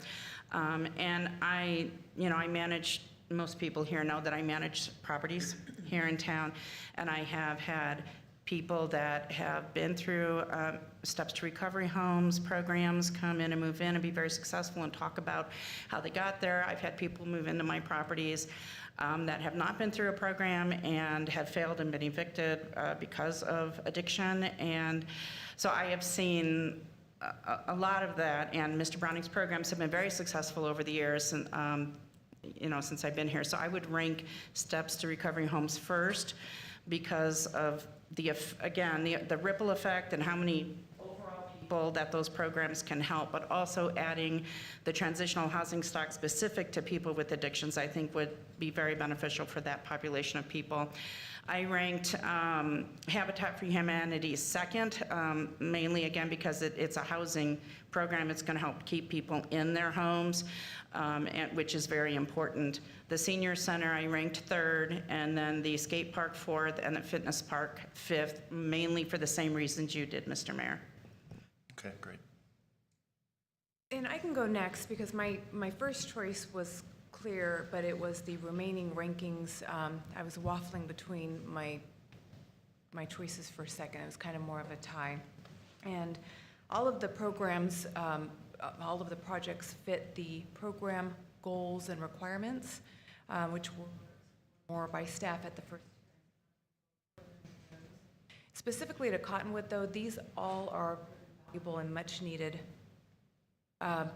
And I manage, most people here know that I manage properties here in town, and I have had people that have been through Steps to Recovery homes programs come in and move in and be very successful and talk about how they got there. I've had people move into my properties that have not been through a program and have failed and been evicted because of addiction. And so I have seen a lot of that, and Mr. Browning's programs have been very successful over the years, and since I've been here. So I would rank Steps to Recovery homes first because of the ripple effect and how many overall people that those programs can help, but also adding the transitional housing stock specific to people with addictions, I think would be very beneficial for that population of people. I ranked Habitat for Humanity second, mainly again because it's a housing program. It's going to help keep people in their homes, which is very important. The Senior Center I ranked third, and then the skate park fourth, and the fitness park fifth, mainly for the same reasons you did, Mr. Mayor. Okay, great. And I can go next because my first choice was clear, but it was the remaining rankings. I was waffling between my choices for a second. It was kind of more of a tie. And all of the programs, all of the projects fit the program goals and requirements, which were more by staff at the first. Specifically to Cottonwood, though, these all are valuable and much needed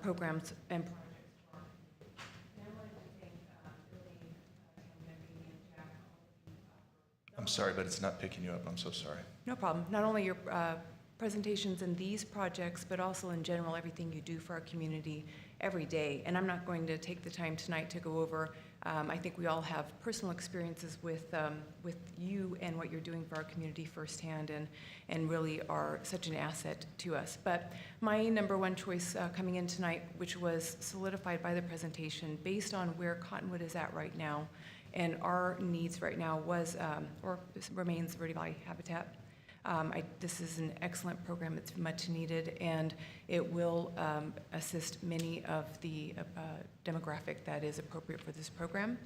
programs and projects. I'm sorry, but it's not picking you up. I'm so sorry. No problem. Not only your presentations in these projects, but also in general, everything you do for our community every day. And I'm not going to take the time tonight to go over. I think we all have personal experiences with you and what you're doing for our community firsthand, and really are such an asset to us. But my number one choice coming in tonight, which was solidified by the presentation, based on where Cottonwood is at right now, and our needs right now was, or remains, Verde Valley Habitat. This is an excellent program. It's much needed, and it will assist many of the demographic that is appropriate for this program.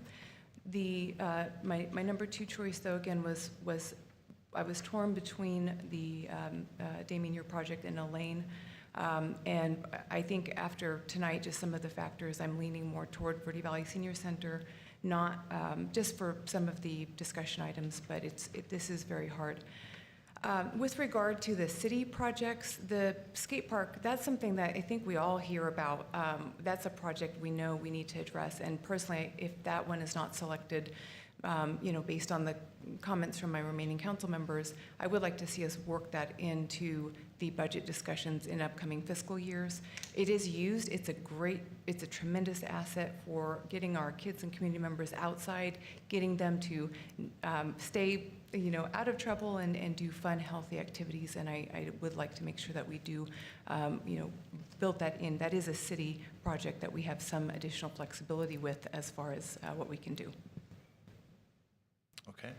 My number two choice, though, again, was I was torn between the Damien Muir project and Elaine. And I think after tonight, just some of the factors, I'm leaning more toward Verde Valley Senior Center, not just for some of the discussion items, but this is very hard. With regard to the city projects, the skate park, that's something that I think we all hear about. That's a project we know we need to address. And personally, if that one is not selected, based on the comments from my remaining council members, I would like to see us work that into the budget discussions in upcoming fiscal years. It is used. It's a tremendous asset for getting our kids and community members outside, getting them to stay out of trouble and do fun, healthy activities. And I would like to make sure that we do, build that in. That is a city project that we have some additional flexibility with as far as what we can do. Okay.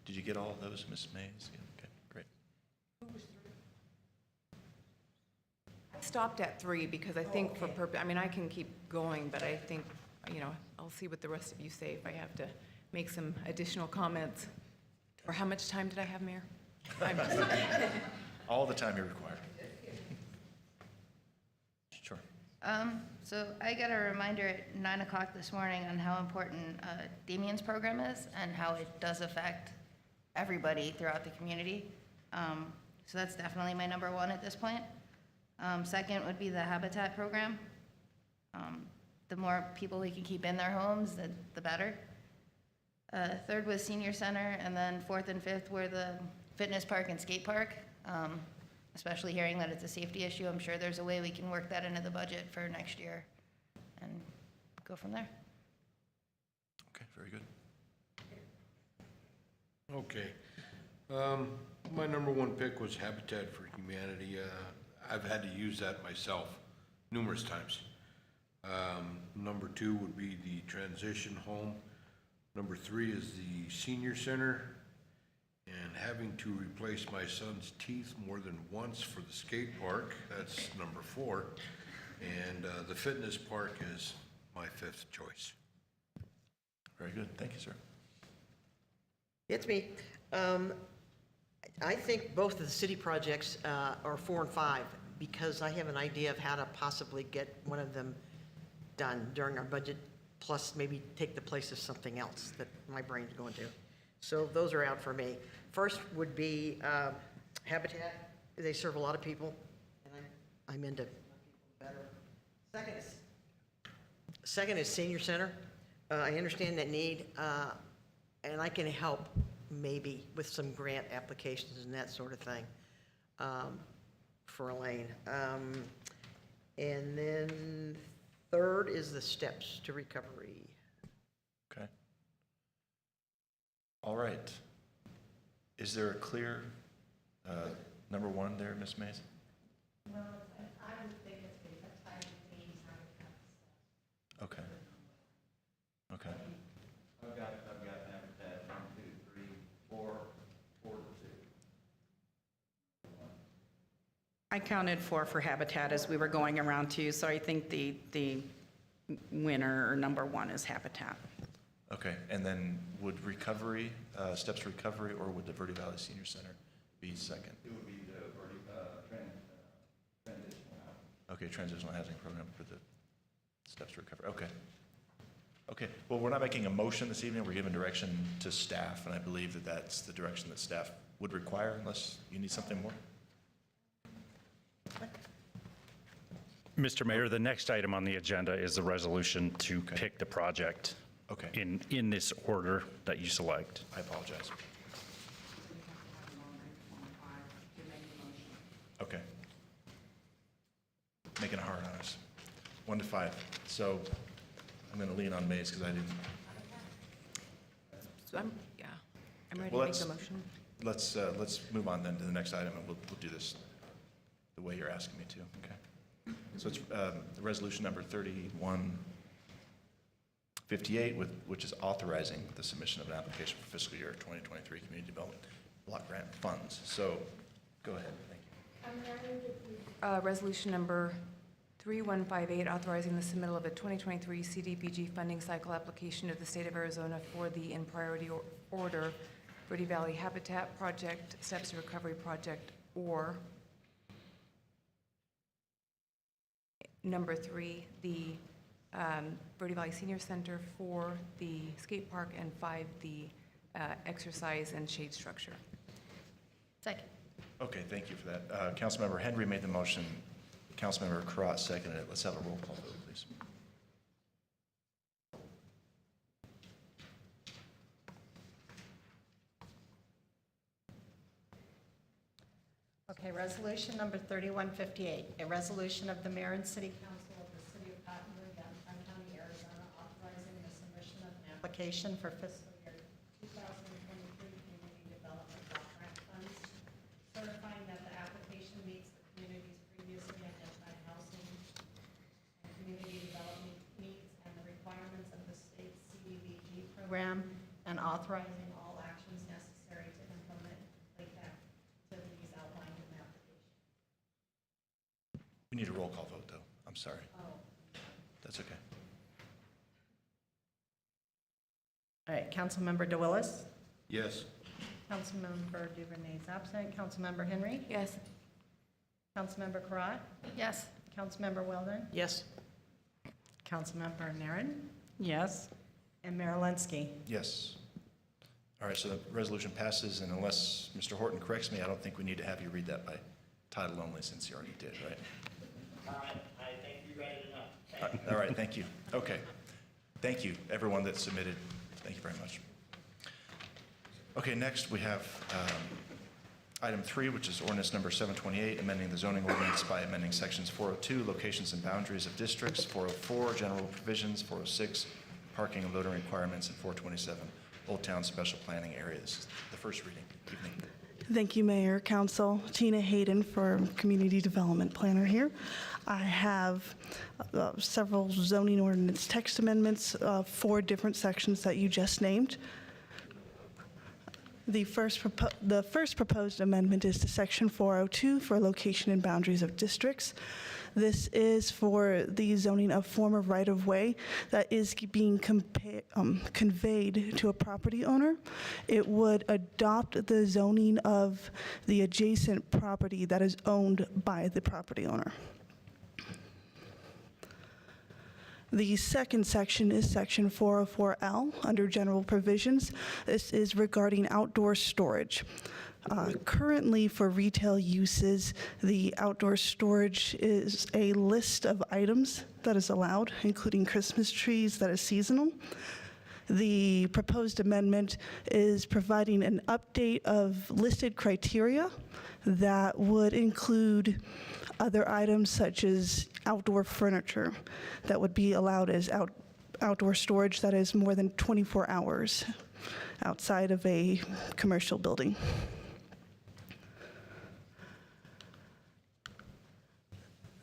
Did you get all of those, Ms. Mays? Yeah, okay, great. I stopped at 3 because I think for purpose, I can keep going, but I think, I'll see what the rest of you say if I have to make some additional comments. Or how much time did I have, Mayor? All the time you're required. Sure. So I got a reminder at 9 o'clock this morning on how important Damien's program is and how it does affect everybody throughout the community. So that's definitely my number one at this point. Second would be the habitat program. The more people we can keep in their homes, the better. Third was senior center, and then fourth and fifth were the fitness park and skate park. Especially hearing that it's a safety issue, I'm sure there's a way we can work that into the budget for next year and go from there. Okay, very good. Okay. My number one pick was Habitat for Humanity. I've had to use that myself numerous times. Number two would be the transition home. Number three is the senior center. And having to replace my son's teeth more than once for the skate park, that's number four. And the fitness park is my fifth choice. Very good. Thank you, sir. It's me. I think both of the city projects are 4 and 5 because I have an idea of how to possibly get one of them done during our budget, plus maybe take the place of something else that my brain's going to. So those are out for me. First would be Habitat. They serve a lot of people, and I'm into better. Second is senior center. I understand that need, and I can help maybe with some grant applications and that sort of thing for Elaine. And then third is the steps to recovery. Okay. All right. Is there a clear number one there, Ms. Mays? Well, I would think it's because I think Okay. Okay. I've got Habitat 1, 2, 3, 4, 4 to 2. I counted 4 for Habitat as we were going around too, so I think the winner or number 1 is Habitat. Okay, and then would recovery, steps to recovery, or would the Verde Valley Senior Center be second? It would be the transitional housing. Okay, transitional housing program for the steps to recovery. Okay. Okay, well, we're not making a motion this evening. We're giving direction to staff, and I believe that that's the direction that staff would require unless you need something more. Mr. Mayor, the next item on the agenda is the resolution to pick the project Okay, in this order that you select. I apologize. Okay. Making it hard on us. 1 to 5. So I'm going to lean on Mays because I didn't. So I'm ready Well, to make the motion. Let's move on then to the next item, and we'll do this the way you're asking me to, okay? So it's resolution number 3158, which is authorizing the submission of an application for fiscal year 2023 Community Development Block Grant Funds. So go ahead, thank you. Resolution number 3158, authorizing the submittal of a 2023 CDBG funding cycle application to the state of Arizona for the in priority order Verde Valley Habitat Project, Steps to Recovery Project, or number 3, the Verde Valley Senior Center, 4, the skate park, and 5, the exercise and shade structure. Second. Okay, thank you for that. Councilmember Henry made the motion. Councilmember Karat seconded it. Let's have a roll call vote, please. Okay, resolution number 3158, a resolution of the mayor and city council of the city of Cottonwood, Yavapai County, Arizona, authorizing the submission of an application for fiscal year 2023 community development block grant funds, certifying that the application meets the community's previously identified housing and community development needs and the requirements of the state's CDBG program, and authorizing all actions necessary to implement lake activities outlined in the application. We need a roll call vote, though. I'm sorry. Oh. That's okay. All right, Councilmember DeWillis. Yes. Councilmember Duvernay is absent. Councilmember Henry. Yes. Councilmember Karat. Yes. Councilmember Weldon. Yes. Councilmember Naren. Yes. And Mayor Linsky. Yes. All right, so the resolution passes, and unless Mr. Horton corrects me, I don't think we need to have you read that by title only since you already did, right? I think you read it enough. All right, thank you. Okay. Thank you, everyone that submitted. Thank you very much. Okay, next we have item 3, which is ordinance number 728, amending the zoning ordinance by amending sections 402, locations and boundaries of districts, 404, general provisions, 406, parking and loading requirements, and 427, Old Town Special Planning Areas. The first reading. Evening. Thank you, Mayor, Council. Tina Hayden for Community Development Planner here. I have several zoning ordinance text amendments, 4 different sections that you just named. The first proposed amendment is to Section 402 for location and boundaries of districts. This is for the zoning of former right-of-way that is being conveyed to a property owner. It would adopt the zoning of the adjacent property that is owned by the property owner. The second section is Section 404L under General Provisions. This is regarding outdoor storage. Currently, for retail uses, the outdoor storage is a list of items that is allowed, including Christmas trees that is seasonal. The proposed amendment is providing an update of listed criteria that would include other items such as outdoor furniture that would be allowed as outdoor storage that is more than 24 hours outside of a commercial building.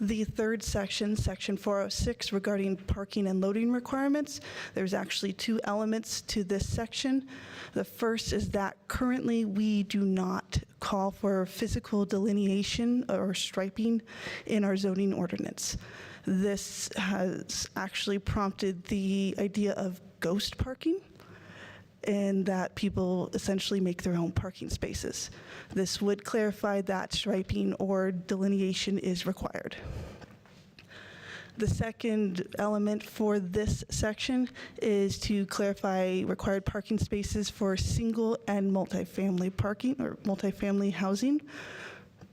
The third section, Section 406, regarding parking and loading requirements, there's actually 2 elements to this section. The first is that currently we do not call for physical delineation or striping in our zoning ordinance. This has actually prompted the idea of ghost parking, and that people essentially make their own parking spaces. This would clarify that striping or delineation is required. The second element for this section is to clarify required parking spaces for single and multifamily parking or multifamily housing.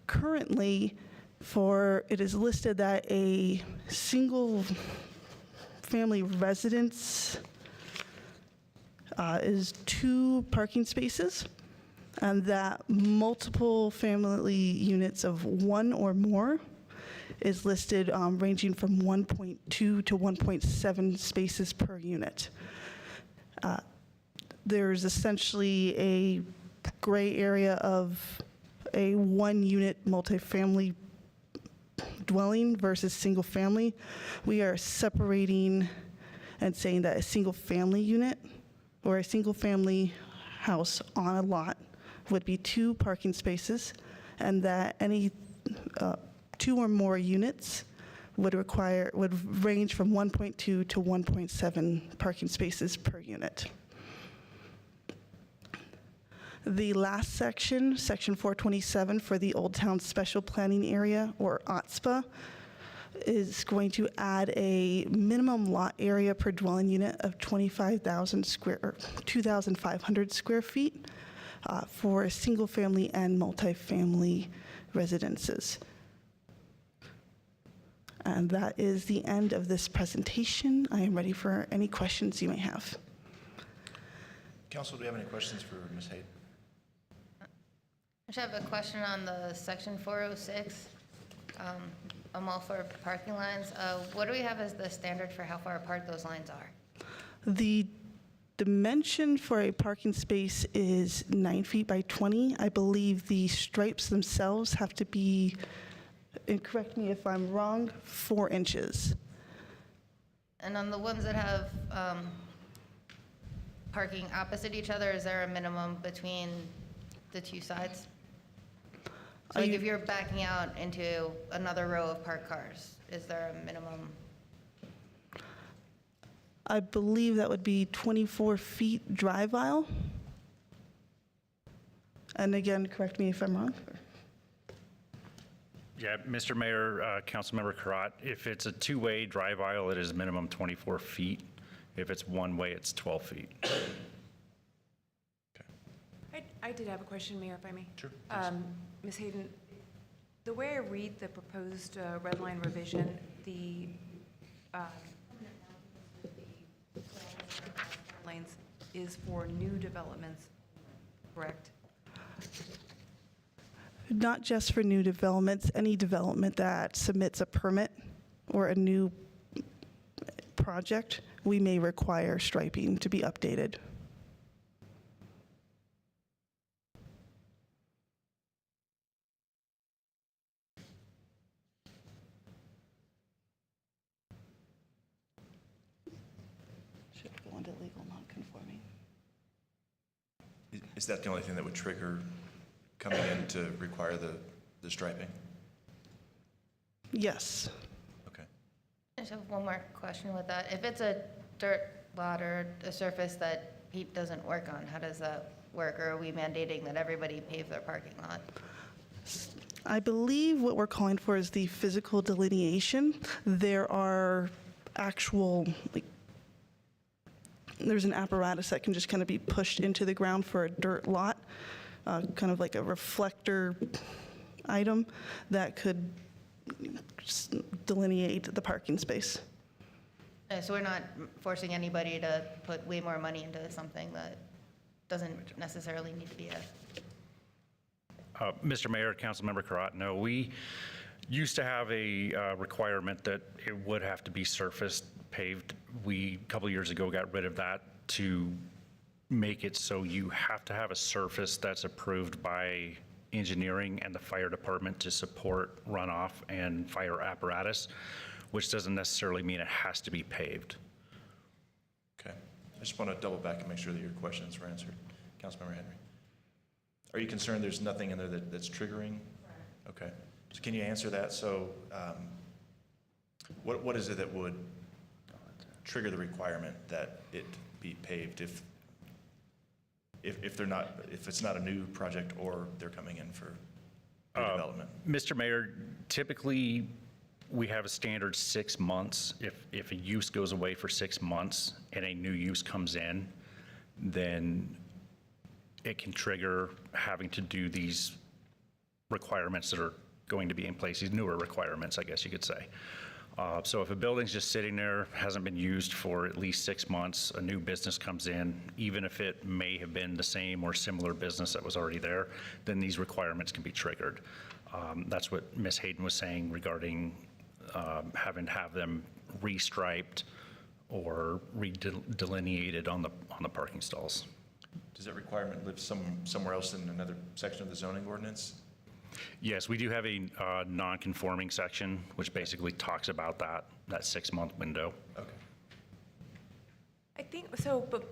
Currently, it is listed that a single family residence is 2 parking spaces, and that multiple family units of 1 or more is listed ranging from 1.2 to 1.7 spaces per unit. There's essentially a gray area of a 1-unit multifamily dwelling versus single family. We are separating and saying that a single family unit or a single-family house on a lot would be 2 parking spaces, and that any 2 or more units would range from 1.2 to 1.7 parking spaces per unit. The last section, Section 427 for the Old Town Special Planning Area, or OTSPA, is going to add a minimum lot area per dwelling unit of 2,500 square feet for single-family and multifamily residences. And that is the end of this presentation. I am ready for any questions you may have. Council, do you have any questions for Ms. Hayden? I just have a question on the Section 406. I'm all for parking lines. What do we have as the standard for how far apart those lines are? The dimension for a parking space is 9 feet by 20. I believe the stripes themselves have to be, and correct me if I'm wrong, 4 inches. And on the ones that have parking opposite each other, is there a minimum between the 2 sides? So like if you're backing out into another row of parked cars, is there a minimum? I believe that would be 24 feet drive aisle. And again, correct me if I'm wrong. Yeah, Mr. Mayor, Councilmember Karat, if it's a 2-way drive aisle, it is minimum 24 feet. If it's 1-way, it's 12 feet. I did have a question, Mayor, if I may. Sure. Ms. Hayden, The way I read the proposed red line revision, the lanes is for new developments, correct? Not just for new developments, any development that submits a permit or a new project, we may require striping to be updated. Should go into legal non-conforming. Is that the only thing that would trigger coming in to require the striping? Yes. Okay. I just have one more question with that. If it's a dirt lot or a surface that Pete doesn't work on, how does that work? Or are we mandating that everybody pave their parking lot? I believe what we're calling for is the physical delineation. There are actual, there's an apparatus that can just kind of be pushed into the ground for a dirt lot, kind of like a reflector item that could delineate the parking space. So we're not forcing anybody to put way more money into something that doesn't necessarily need to be a... Mr. Mayor, Councilmember Karat, no, we used to have a requirement that it would have to be surfaced paved. We, a couple years ago, got rid of that to make it so you have to have a surface that's approved by engineering and the fire department to support runoff and fire apparatus, which doesn't necessarily mean it has to be paved. Okay. I just want to double back and make sure that your questions were answered. Councilmember Henry. Are you concerned there's nothing in there that's triggering? Okay. So can you answer that? So what is it that would trigger the requirement that it be paved if they're not, if it's not a new project or they're coming in for redevelopment? Mr. Mayor, typically we have a standard 6 months. If a use goes away for 6 months and a new use comes in, then it can trigger having to do these requirements that are going to be in place, these newer requirements, I guess you could say. So if a building's just sitting there, hasn't been used for at least 6 months, a new business comes in, even if it may have been the same or similar business that was already there, then these requirements can be triggered. That's what Ms. Hayden was saying regarding having to have them restriped or redelineated on the parking stalls. Does that requirement live somewhere else in another section of the zoning ordinance? Yes, we do have a non-conforming section, which basically talks about that 6-month window. Okay. I think so, but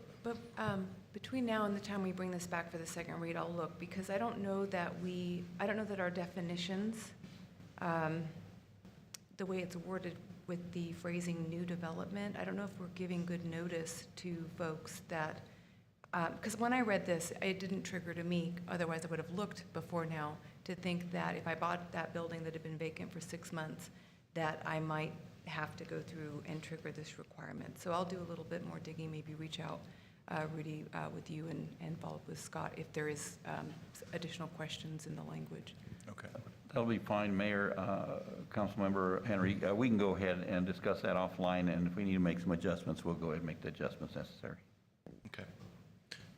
between now and the time we bring this back for the second read, I'll look, because I don't know that our definitions, the way it's worded with the phrasing new development, I don't know if we're giving good notice to folks that, because when I read this, it didn't trigger to me, otherwise I would have looked before now, to think that if I bought that building that had been vacant for 6 months, that I might have to go through and trigger this requirement. So I'll do a little bit more digging, maybe reach out, Rudy, with you and follow up with Scott if there is additional questions in the language. Okay. That'll be fine, Mayor, Councilmember Henry. We can go ahead and discuss that offline, and if we need to make some adjustments, we'll go ahead and make the adjustments necessary. Okay.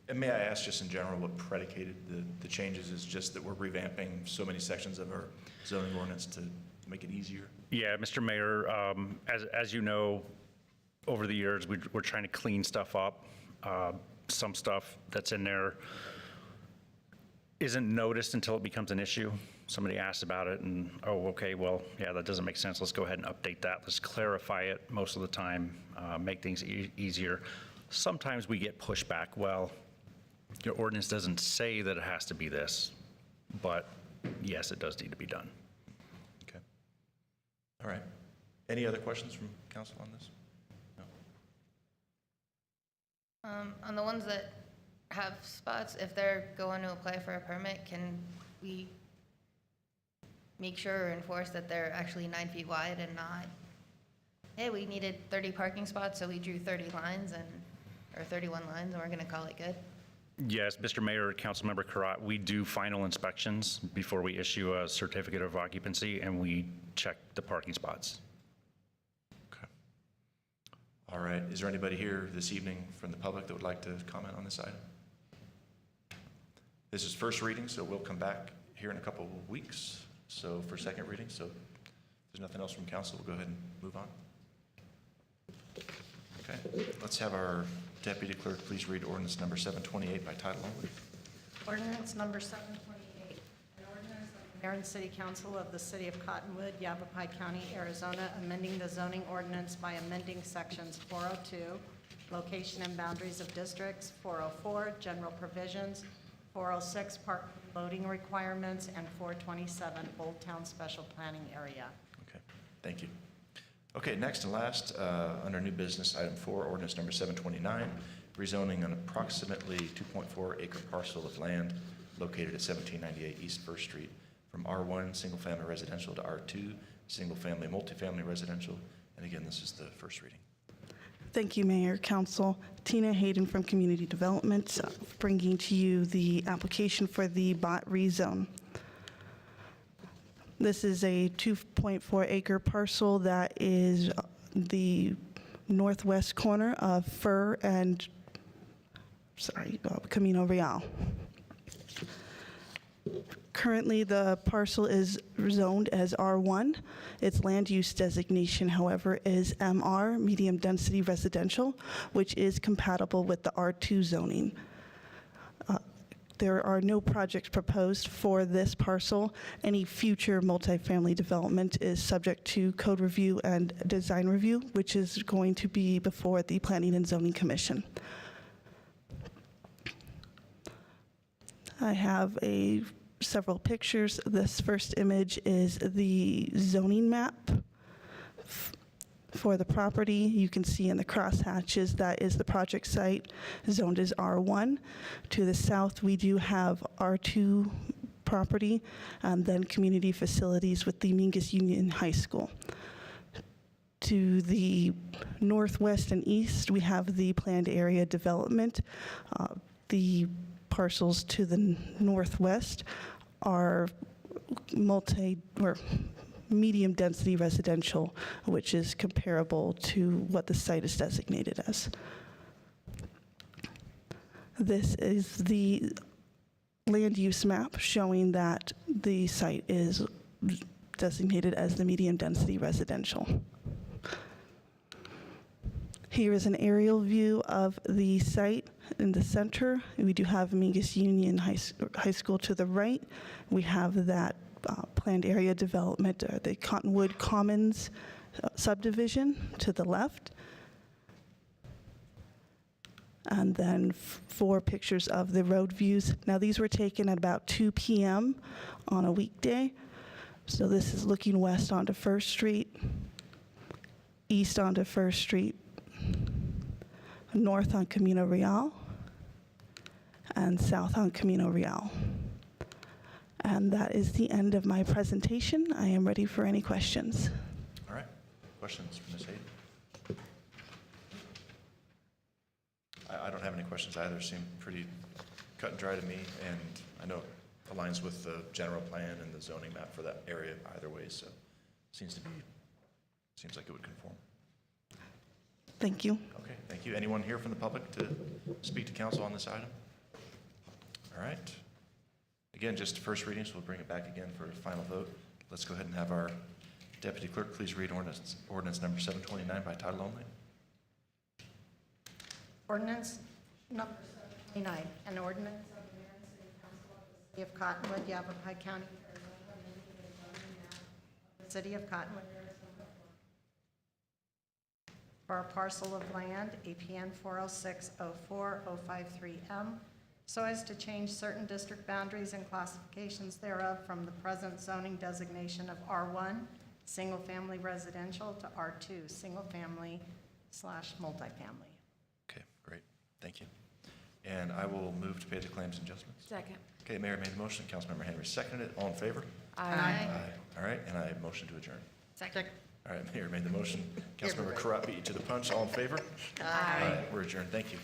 And may I ask just in general what predicated the changes? Is just that we're revamping so many sections of our zoning ordinance to make it easier? Yeah, Mr. Mayor, as you know, over the years, we're trying to clean stuff up. Some stuff that's in there isn't noticed until it becomes an issue. Somebody asks about it and, oh, okay, well, yeah, that doesn't make sense. Let's go ahead and update that. Let's clarify it most of the time, make things easier. Sometimes we get pushback. Well, your ordinance doesn't say that it has to be this, but yes, it does need to be done. Okay. All right. Any other questions from council on this? No. On the ones that have spots, if they're going to apply for a permit, can we make sure or enforce that they're actually 9 feet wide and not, hey, we needed 30 parking spots, so we drew 30 lines or 31 lines, and we're going to call it good? Yes, Mr. Mayor, Councilmember Karat, we do final inspections before we issue a certificate of occupancy, and we check the parking spots. Okay. All right. Is there anybody here this evening from the public that would like to comment on this item? This is first reading, so we'll come back here in a couple of weeks. So for second reading, so if there's nothing else from council, we'll go ahead and move on. Okay. Let's have our deputy clerk please read ordinance number 728 by title only. Ordinance number 728, an ordinance of the mayor and city council of the city of Cottonwood, Yavapai County, Arizona, amending the zoning ordinance by amending sections 402, location and boundaries of districts, 404, general provisions, 406, park loading requirements, and 427, Old Town Special Planning Area. Okay, thank you. Okay, next and last, under new business, item 4, ordinance number 729, rezoning an approximately 2.4 acre parcel of land located at 1798 East First Street from R1 single family residential to R2 single family multifamily residential. And again, this is the first reading. Thank you, Mayor, Council. Tina Hayden from Community Development, bringing to you the application for the BOT rezone. This is a 2.4 acre parcel that is the northwest corner of Fur and, Camino Real. Currently, the parcel is zoned as R1. Its land use designation, however, is MR, medium density residential, which is compatible with the R2 zoning. There are no projects proposed for this parcel. Any future multifamily development is subject to code review and design review, which is going to be before the Planning and Zoning Commission. I have several pictures. This first image is the zoning map for the property. You can see in the crosshatches that is the project site zoned as R1. To the south, we do have R2 property, and then community facilities with the Mingus Union High School. To the northwest and east, we have the planned area development. The parcels to the northwest are medium density residential, which is comparable to what the site is designated as. This is the land use map showing that the site is designated as the medium density residential. Here is an aerial view of the site in the center. We do have Mingus Union High School to the right. We have that planned area development, the Cottonwood Commons subdivision to the left. And then 4 pictures of the road views. Now these were taken at about 2 p.m. on a weekday. So this is looking west onto First Street, east onto First Street, north on Camino Real, and south on Camino Real. And that is the end of my presentation. I am ready for any questions. All right. Questions for Ms. Hayden? I don't have any questions either. Seem pretty cut and dry to me, and I know it aligns with the general plan and the zoning map for that area either way, so seems like it would conform. Thank you. Okay, thank you. Anyone here from the public to speak to council on this item? All right. Again, just first reading, so we'll bring it back again for a final vote. Let's go ahead and have our deputy clerk please read ordinance number 729 by title only. Ordinance number 729, an ordinance of the mayor and city council of the city of Cottonwood, Yavapai County, Arizona, amending the zoning map of the city of Cottonwood, Arizona, for a parcel of land, APN 406-04053M, so as to change certain district boundaries and classifications thereof from the present zoning designation of R1, single-family residential, to R2, single-family/multifamily. Okay, great. Thank you. And I will move to pay the claims and adjustments. Second. Okay, Mayor made the motion. Councilmember Henry seconded it. All in favor? Aye. All right, and I motion to adjourn. Second. All right, Mayor made the motion. Councilmember Karat beat you to the punch. All in favor? Aye. We're adjourned. Thank you.